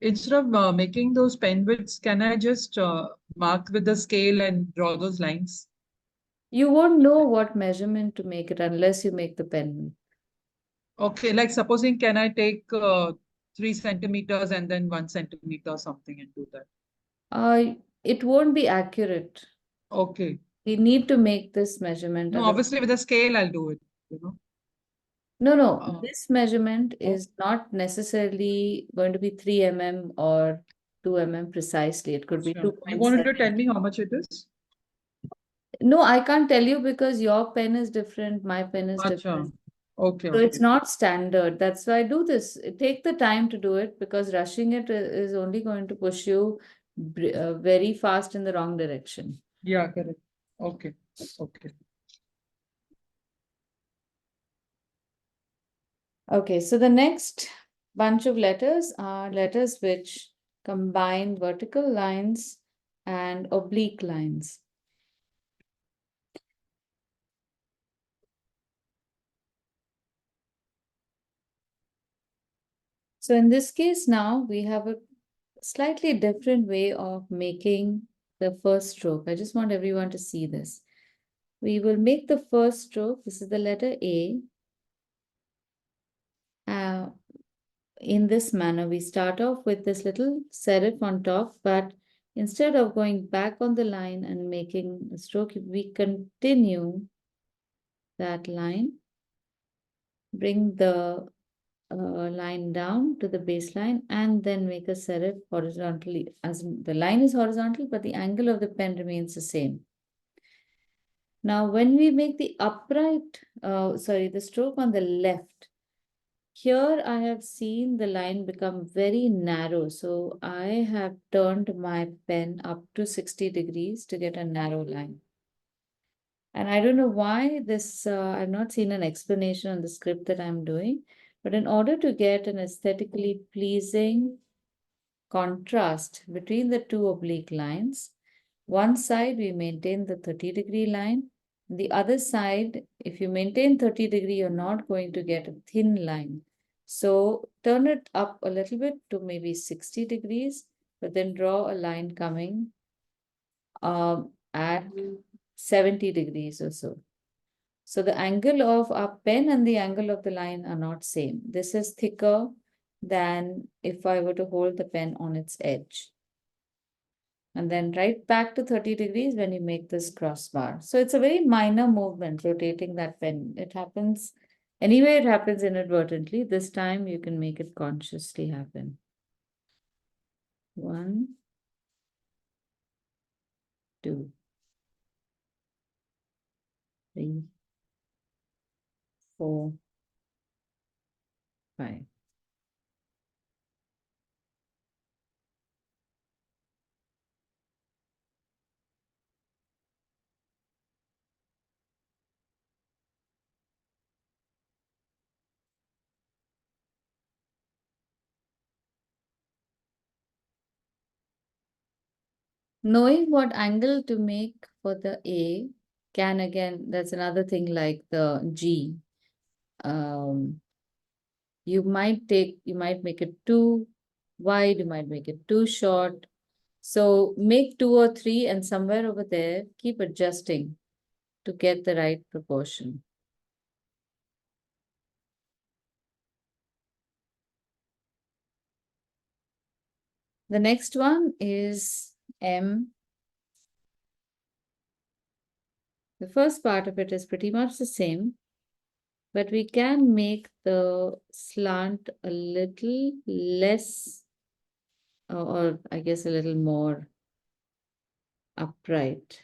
[SPEAKER 7] Instead of making those pen widths, can I just mark with the scale and draw those lines?
[SPEAKER 1] You won't know what measurement to make it unless you make the pen.
[SPEAKER 7] Okay, like supposing, can I take 3 centimeters and then 1 centimeter or something and do that?
[SPEAKER 1] It won't be accurate.
[SPEAKER 7] Okay.
[SPEAKER 1] We need to make this measurement.
[SPEAKER 7] No, obviously with a scale, I'll do it, you know.
[SPEAKER 1] No, this measurement is not necessarily going to be 3 mm or 2 mm precisely. It could be
[SPEAKER 7] Sure. You wanted to
[SPEAKER 1] 2.7.
[SPEAKER 7] tell me how much it is?
[SPEAKER 1] No, I can't tell you because your pen is different, my pen is
[SPEAKER 7] Acha.
[SPEAKER 1] different.
[SPEAKER 7] Okay,
[SPEAKER 1] So it's
[SPEAKER 7] okay.
[SPEAKER 1] not standard. That's why I do this. Take the time to do it, because rushing it is only going to push you very fast in the wrong direction.
[SPEAKER 7] Yeah, correct. Okay, okay.
[SPEAKER 1] Okay, so the next bunch of letters are letters which combine vertical lines and oblique lines. So in this case now, we have a slightly different way of making the first stroke. I just want everyone to see this. We will make the first stroke. This is the letter A. In this manner, we start off with this little serif on top, but instead of going back on the line and making a stroke, we continue that line, bring the line down to the baseline, and then make a serif horizontally, as the line is horizontal, but the angle of the pen remains the same. Now, when we make the the stroke on the left, here I have seen the line become very narrow. So I have turned my pen up to 60 degrees to get a narrow line. And I don't know why this, I've not seen an explanation on the script that I'm doing, but in order to get an aesthetically pleasing contrast between the two oblique lines, One side we maintain the 30-degree line. The other side, if you maintain 30-degree, you're not going to get a thin line. So turn it up a little bit to maybe 60 degrees, but then draw a line coming at 70 degrees or so. So the angle of our pen and the angle of the line are not same. This is thicker than if I were to hold the pen on its edge. And then right back to 30 degrees when you make this crossbar. So it's a very minor movement, rotating that pen. It happens, anyway, it happens inadvertently. This time you can make it consciously happen. 1, 2, 3, 4, 5. Knowing what angle to make for the A can again, that's another thing like the G. You might make it too wide, you might make it too short. So make 2 or 3 and somewhere over there, keep adjusting to get the right proportion. The next one is M. The first part of it is pretty much the same, but we can make the slant a little less, or I guess a little more upright.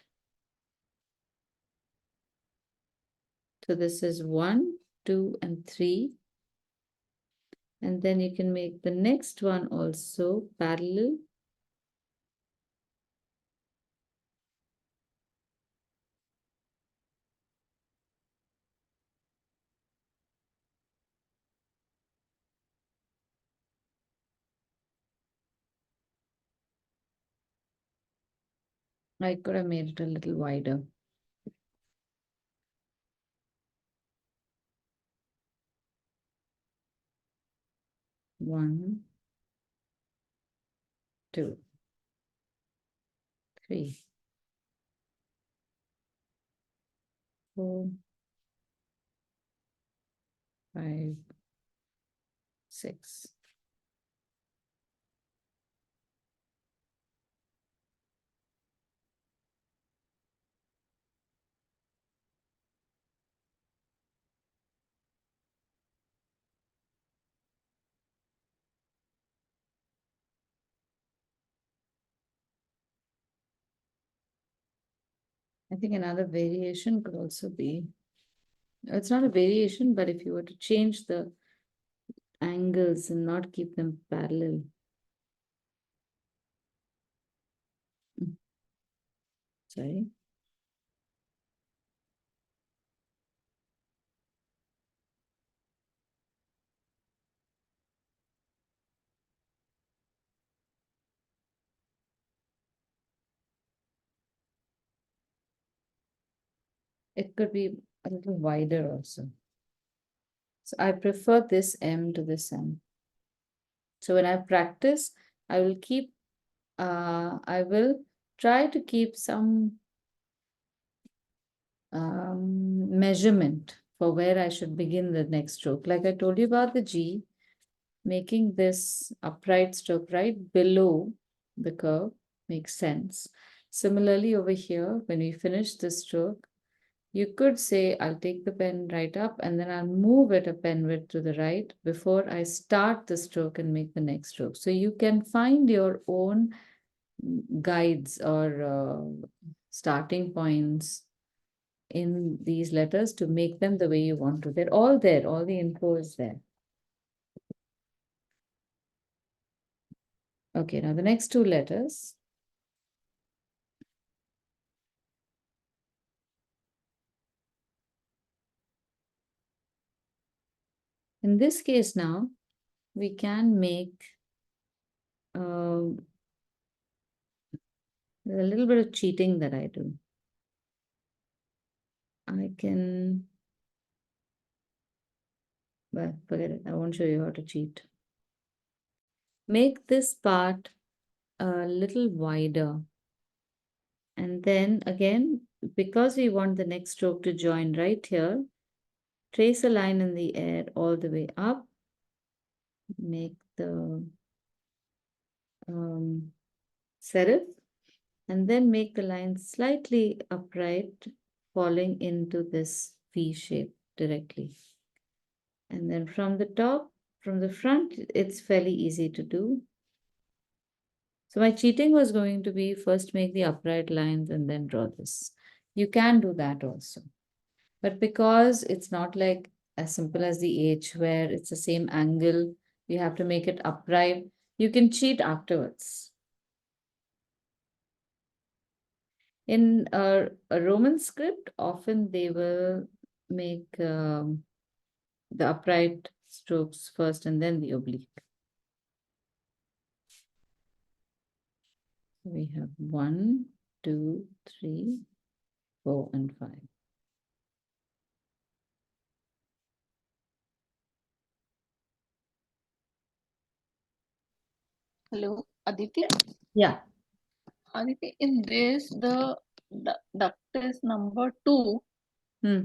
[SPEAKER 1] So this is 1, 2, and 3. And then you can make the next one also parallel. I could have made it a little wider. One, 2, 3, 4, 5, 6. I think another variation could also be, it's not a variation, but if you were to change the angles and not keep them parallel. Sorry. It could be a little wider also. So I prefer this M to this M. So when I practice, I will keep, I will try to keep some measurement for where I should begin the next stroke. Like I told you about the G, making this upright stroke right below the curve makes sense. Similarly, over here, when we finish this stroke, you could say, I'll take the pen right up and then I'll move it a pen width to the right before I start the stroke and make the next stroke. So you can find your own guides or starting points in these letters to make them the way you want to. They're all there, all the info is there. Okay, now the next 2 letters. In this case now, we can make There's a little bit of cheating that I do. I can, well, forget it. I won't show you how to cheat. Make this part a little wider. And then again, because we want the next stroke to join right here, trace a line in the air all the way up. Make the serif, and then make the line slightly upright, falling into this V shape directly. And then from the top, from the front, it's fairly easy to do. So my cheating was going to be first make the upright lines and then draw this. You can do that also. But because it's not like as simple as the H where it's the same angle, you have to make it upright, you can cheat afterwards. In a Roman script, often they will make the upright strokes first and then the oblique. We have 1, 2, 3, 4, and 5.
[SPEAKER 6] Hello, Aditi.
[SPEAKER 1] Yeah.
[SPEAKER 6] Aditi, in this, the duct is number 2.
[SPEAKER 1] Hmm.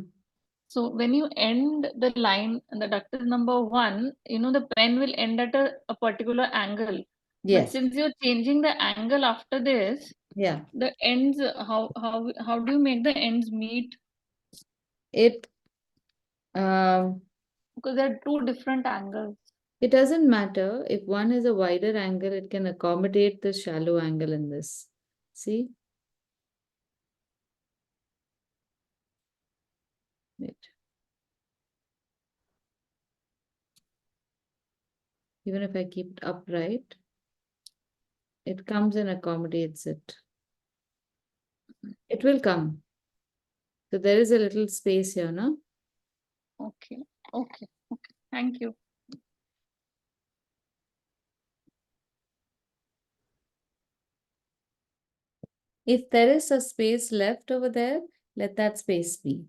[SPEAKER 6] So when you end the line, the duct is number 1, the pen will end at a particular angle. But
[SPEAKER 1] Yes.
[SPEAKER 6] since you're changing the angle after this,
[SPEAKER 1] Yeah.
[SPEAKER 6] the ends, how do you make the ends meet?
[SPEAKER 1] It
[SPEAKER 6] Because there are 2 different angles.
[SPEAKER 1] it doesn't matter. If one is a wider angle, it can accommodate the shallow angle in this. See? Wait. Even if I keep it upright, it comes and accommodates it. It will come. So there is a little space here, no?
[SPEAKER 6] Okay, okay, okay. Thank you.
[SPEAKER 1] If there is a space left over there, let that space be.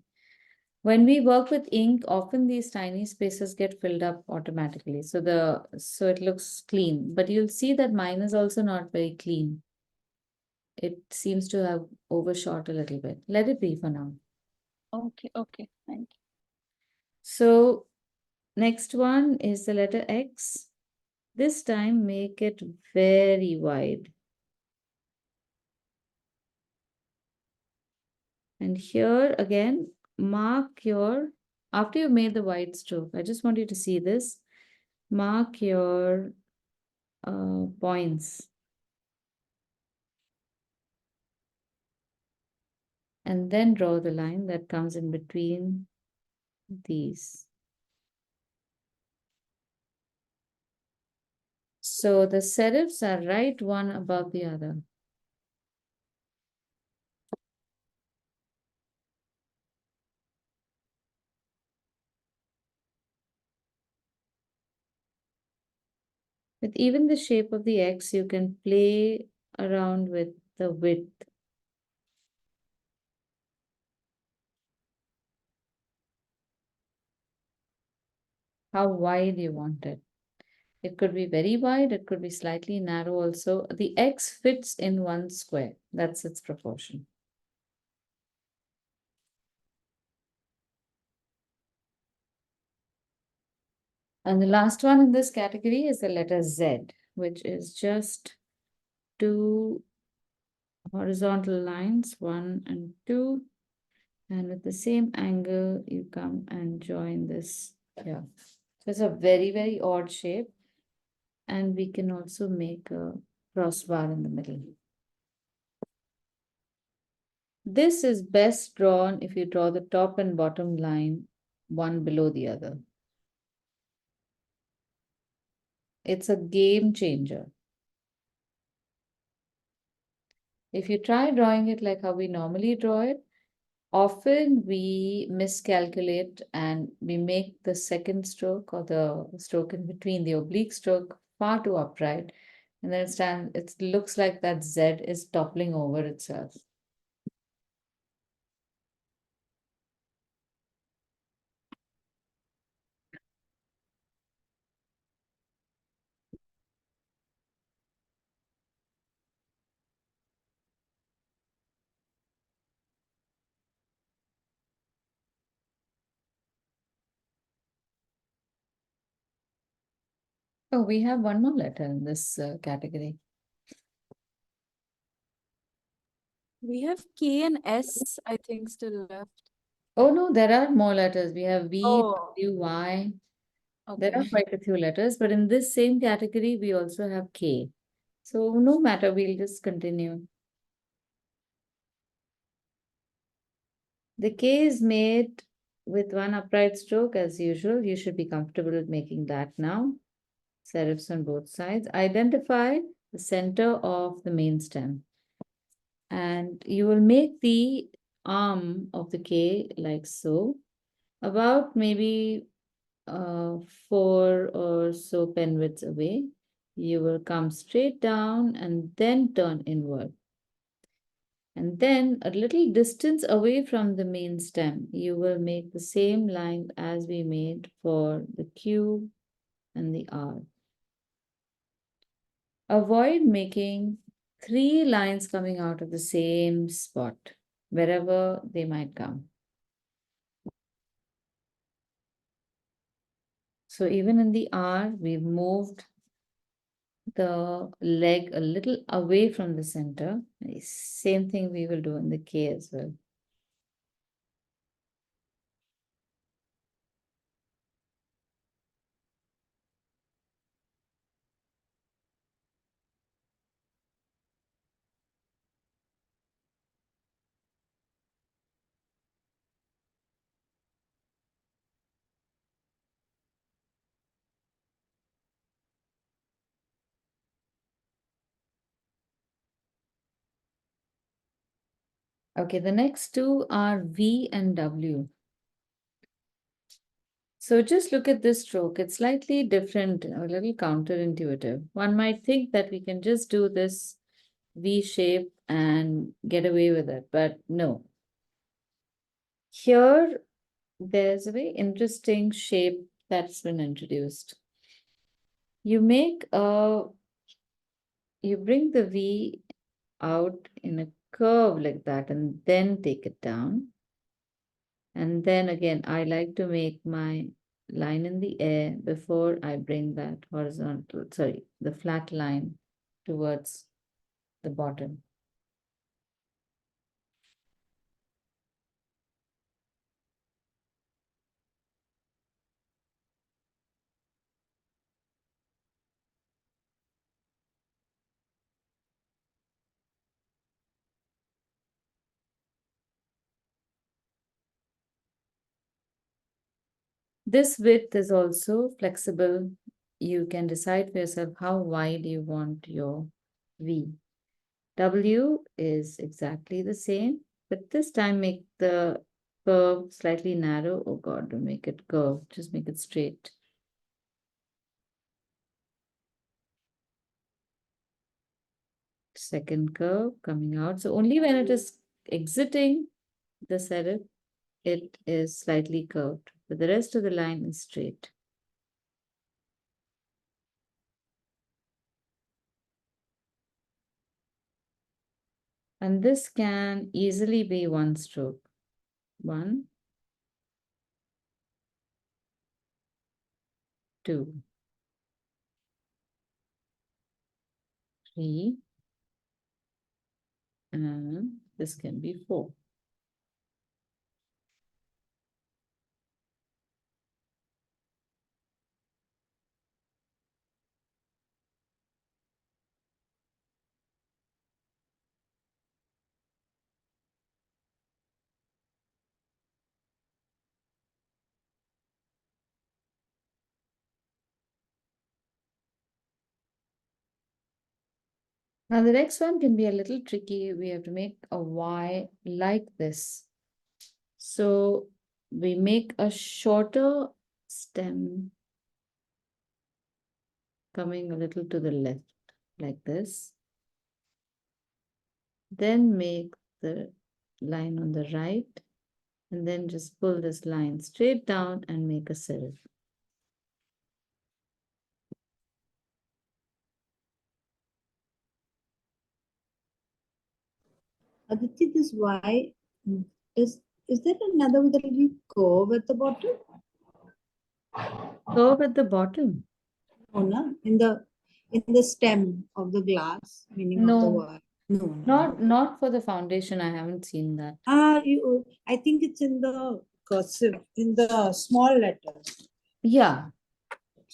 [SPEAKER 1] When we work with ink, often these tiny spaces get filled up automatically. So it looks clean, but you'll see that mine is also not very clean. It seems to have overshot a little bit. Let it be for now.
[SPEAKER 6] Okay, okay, thank you.
[SPEAKER 1] So next one is the letter X. This time make it very wide. And here again, mark your, after you made the wide stroke, I just want you to see this, mark your points. And then draw the line that comes in between these. So the serifs are right one above the other. With even the shape of the X, you can play around with the width. How wide you want it. It could be very wide, it could be slightly narrow also. The X fits in one square. That's its proportion. And the last one in this category is the letter Z, which is just 2 horizontal lines, 1 and 2. And with the same angle, you come and join this here. So it's a very, very odd shape. And we can also make a crossbar in the middle. This is best drawn if you draw the top and bottom line one below the other. It's a game changer. If you try drawing it like how we normally draw it, often we miscalculate and we make the second stroke or the stroke in between, the oblique stroke, far too upright, And then it looks like that Z is toppling over itself. Oh, we have one more letter in this category.
[SPEAKER 4] We have K and S, I think, still left.
[SPEAKER 1] Oh no, there are more letters. We have V,
[SPEAKER 4] Oh.
[SPEAKER 1] W, Y. There are
[SPEAKER 4] Okay.
[SPEAKER 1] quite a few letters, but in this same category, we also have K. So no matter, we'll just continue. The K is made with one upright stroke as usual. You should be comfortable with making that now. Serifs on both sides. Identify the center of the main stem. And you will make the arm of the K like so, about maybe 4 or so pen widths away. You will come straight down and then turn inward. And then a little distance away from the main stem, you will make the same line as we made for the Q and the R. Avoid making 3 lines coming out of the same spot, wherever they might come. So even in the R, we've moved the leg a little away from the center. Same thing we will do in the K as well. Okay, the next two are V and W. So just look at this stroke. It's slightly different, a little counterintuitive. One might think that we can just do this V shape and get away with it, but no. Here, there's a very interesting shape that's been introduced. You make you bring the V out in a curve like that and then take it down. And then again, I like to make my line in the air before I bring that horizontal, sorry, the flat line towards the bottom. This width is also flexible. You can decide for yourself how wide you want your V. W is exactly the same, but this time make the curve slightly narrow. Oh God, don't make it curve, just make it straight. Second curve coming out. So only when it is exiting the serif, it is slightly curved, but the rest of the line is straight. And this can easily be one stroke. 1, 2, 3, and this can be 4. Now the next one can be a little tricky. We have to make a Y like this. So we make a shorter stem coming a little to the left. like this. Then make the line on the right, and then just pull this line straight down and make a serif.
[SPEAKER 8] Aditi, this Y is there another with a little curve at the bottom?
[SPEAKER 1] Curve at the bottom.
[SPEAKER 8] Oh no, in the stem of the glass, meaning of the
[SPEAKER 1] No,
[SPEAKER 8] Y. No,
[SPEAKER 1] not for the foundation. I haven't seen that.
[SPEAKER 8] I think it's in the cursive, in the small letters.
[SPEAKER 1] Yeah,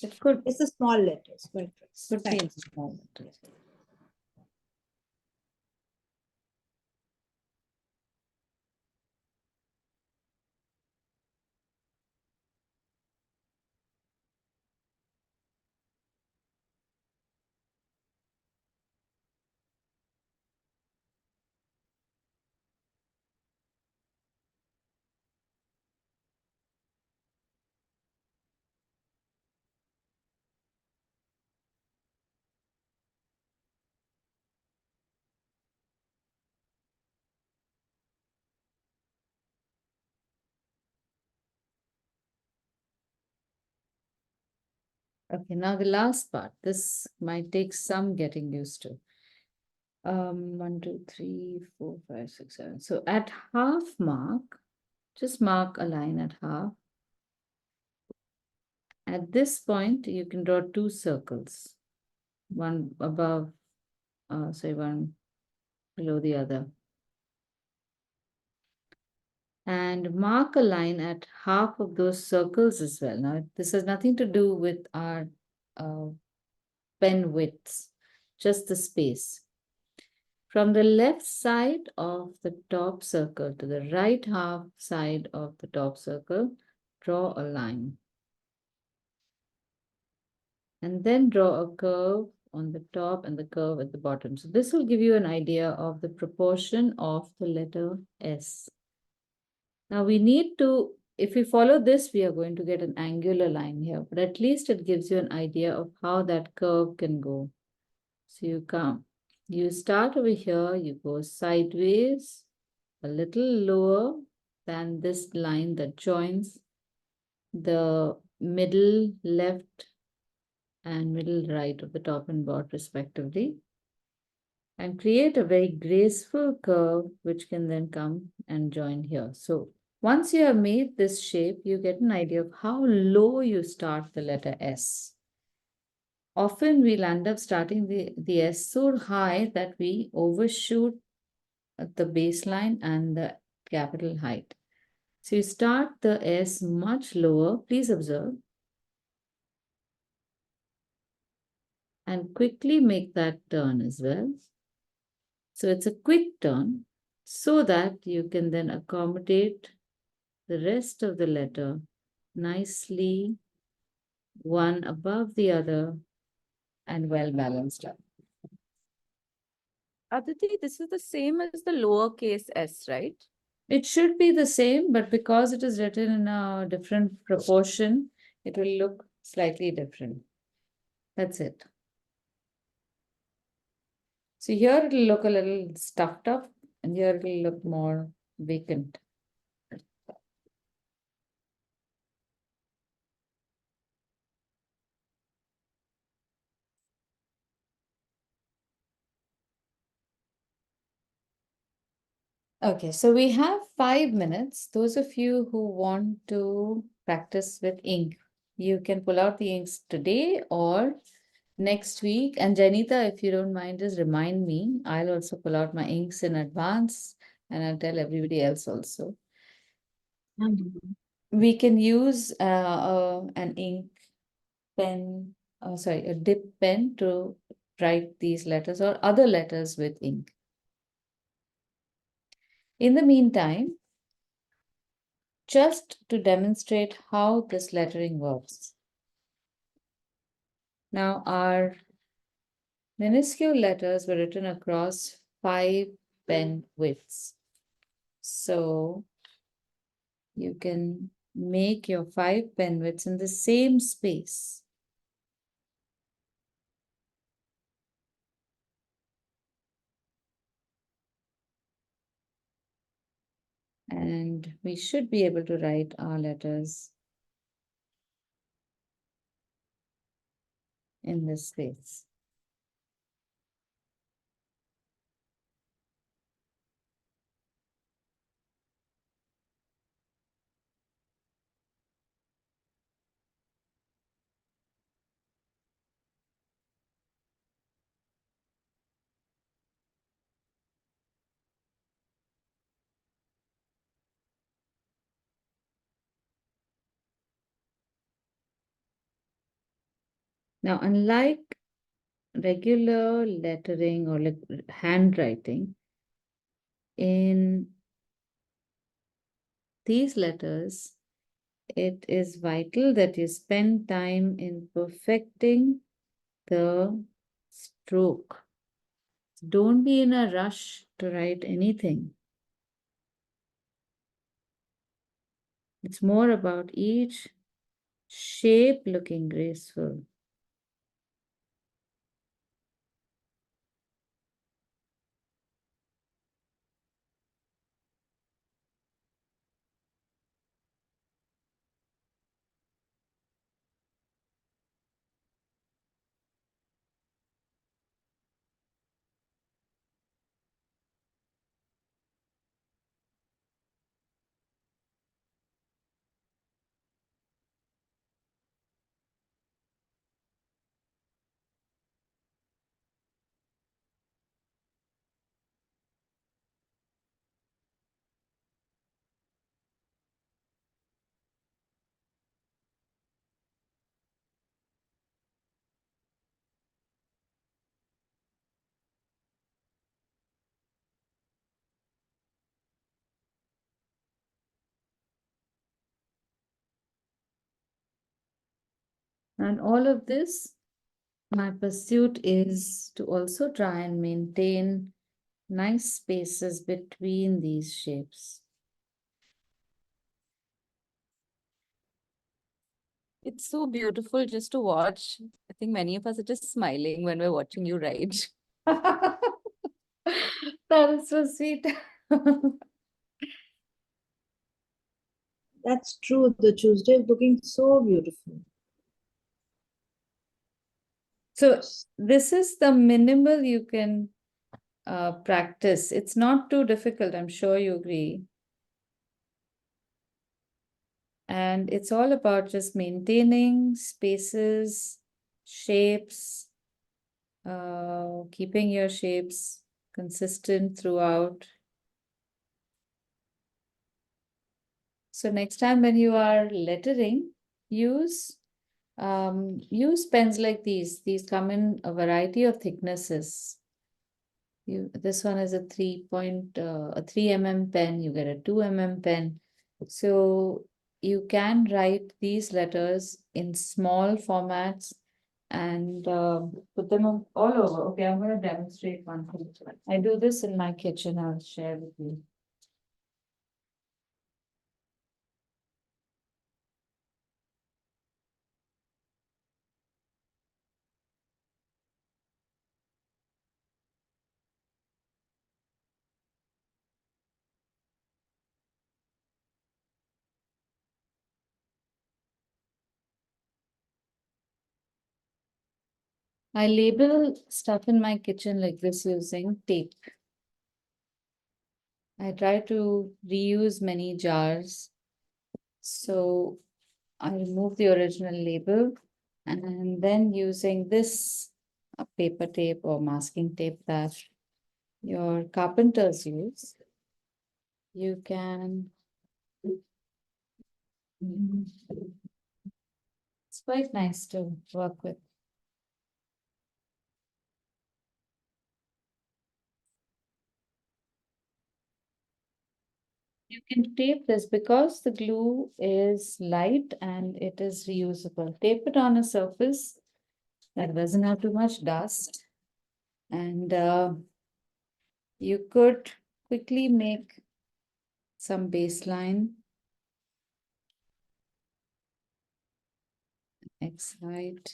[SPEAKER 1] it could
[SPEAKER 8] It's the small letters, but
[SPEAKER 1] be in small letters. Okay, now the last part. This might take some getting used to. 1, 2, 3, 4, 5, 6, 7. So at half mark, just mark a line at half. At this point, you can draw 2 circles, one above, one below the other. And mark a line at half of those circles as well. Now, this has nothing to do with our pen widths, just the space. From the left side of the top circle to the right half side of the top circle, draw a line. And then draw a curve on the top and the curve at the bottom. So this will give you an idea of the proportion of the letter S. Now we need to, if we follow this, we are going to get an angular line here, but at least it gives you an idea of how that curve can go. So you start over here, you go sideways, a little lower than this line that joins the middle left and middle right of the top and bottom respectively, and create a very graceful curve which can then come and join here. So once you have made this shape, you get an idea of how low you start the letter S. Often we'll end up starting the S so high that we overshoot the baseline and the capital height. So you start the S much lower, please observe, and quickly make that turn as well. So it's a quick turn so that you can then accommodate the rest of the letter nicely, one above the other, and well balanced up.
[SPEAKER 4] Aditi, this is the same as the lowercase s, right?
[SPEAKER 1] It should be the same, but because it is written in a different proportion, it will look slightly different. That's it. So here it will look a little stuffed up, and here it will look more vacant. Okay, so we have 5 minutes. Those of you who want to practice with ink, you can pull out the inks today or next week. And Janita, if you don't mind, just remind me. I'll also pull out my inks in advance and I'll tell everybody else also. We can use an ink pen, a dip pen to write these letters or other letters with ink. In the meantime, just to demonstrate how this lettering works. Now, our minuscule letters were written across 5 pen widths. So you can make your 5 pen widths in the same space. And we should be able to write our letters in this space. Now, unlike regular lettering or like handwriting, in these letters, it is vital that you spend time in perfecting the stroke. Don't be in a rush to write anything. It's more about each shape looking graceful. And all of this, my pursuit is to also try and maintain nice spaces between these shapes.
[SPEAKER 4] It's so beautiful just to watch. I think many of us are just smiling when we're watching you write.
[SPEAKER 1] That is so sweet.
[SPEAKER 8] That's true. The Tuesday is looking so beautiful.
[SPEAKER 1] So this is the minimal you can practice. It's not too difficult, I'm sure you agree. And it's all about just maintaining spaces, shapes, keeping your shapes consistent throughout. So next time when you are lettering, use pens like these. These come in a variety of thicknesses. This one is a 3 mm pen. You get a 2 mm pen. So you can write these letters in small formats and put them all over. Okay, I'm going to demonstrate one thing. I do this in my kitchen. I'll share with you. I label stuff in my kitchen like this using tape. I try to reuse many jars. So I remove the original label and then using this paper tape or masking tape that your carpenters use, you can. It's quite nice to work with. You can tape this because the glue is light and it is reusable. Tape it on a surface that doesn't have too much dust. And you could quickly make some baseline. Next slide.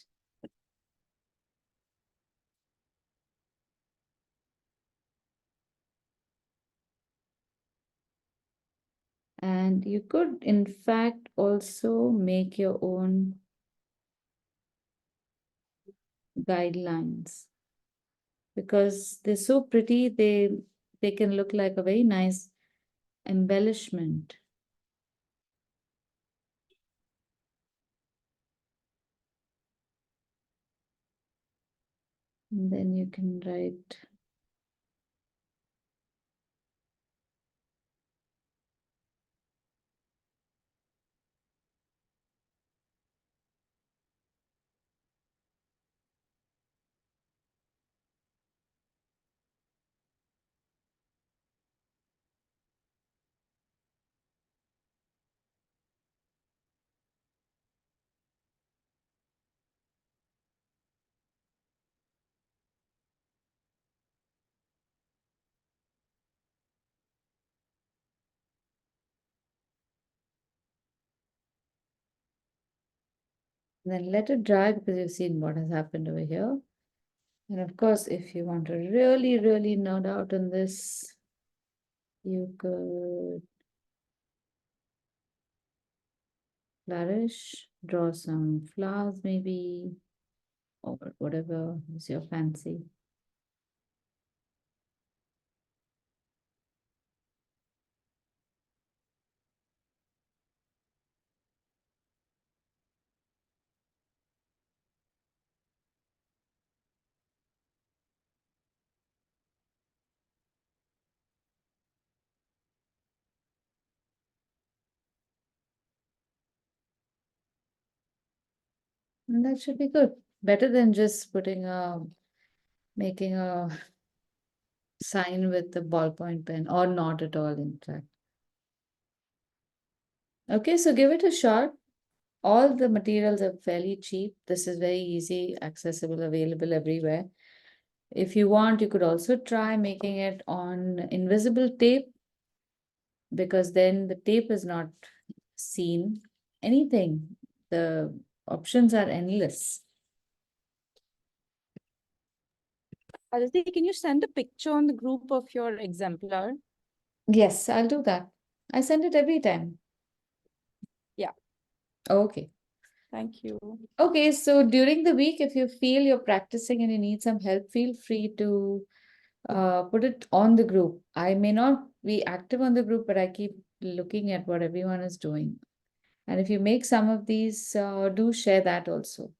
[SPEAKER 1] And you could, in fact, also make your own guidelines because they're so pretty, they can look like a very nice embellishment. And then you can write then let it dry because you've seen what has happened over here. And of course, if you want to really, really nerd out on this, you could flourish, draw some flowers maybe, or whatever is your fancy. And that should be good. Better than just making a sign with the ballpoint pen or not at all, in fact. Okay, so give it a shot. All the materials are fairly cheap. This is very easy, accessible, available everywhere. If you want, you could also try making it on invisible tape because then the tape is not seen. Anything. The options are endless.
[SPEAKER 4] Aditi, can you send a picture on the group of your exemplar?
[SPEAKER 1] Yes, I'll do that. I send it every time.
[SPEAKER 4] Yeah.
[SPEAKER 1] Okay.
[SPEAKER 4] Thank you.
[SPEAKER 1] Okay, so during the week, if you feel you're practicing and you need some help, feel free to put it on the group. I may not be active on the group, but I keep looking at what everyone is doing. And if you make some of these, do share that also.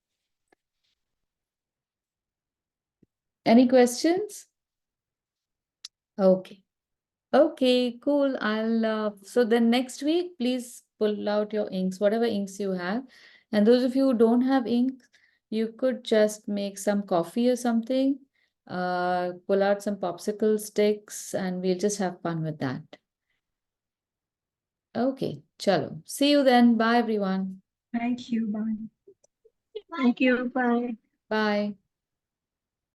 [SPEAKER 1] Any questions? Okay. Okay, cool. So then next week, please pull out your inks, whatever inks you have. And those of you who don't have ink, you could just make some coffee or something, pull out some popsicle sticks, and we'll just have fun with that. Okay, chalo. See you then. Bye, everyone.
[SPEAKER 2] Thank you. Bye. Thank you. Bye.
[SPEAKER 1] Bye.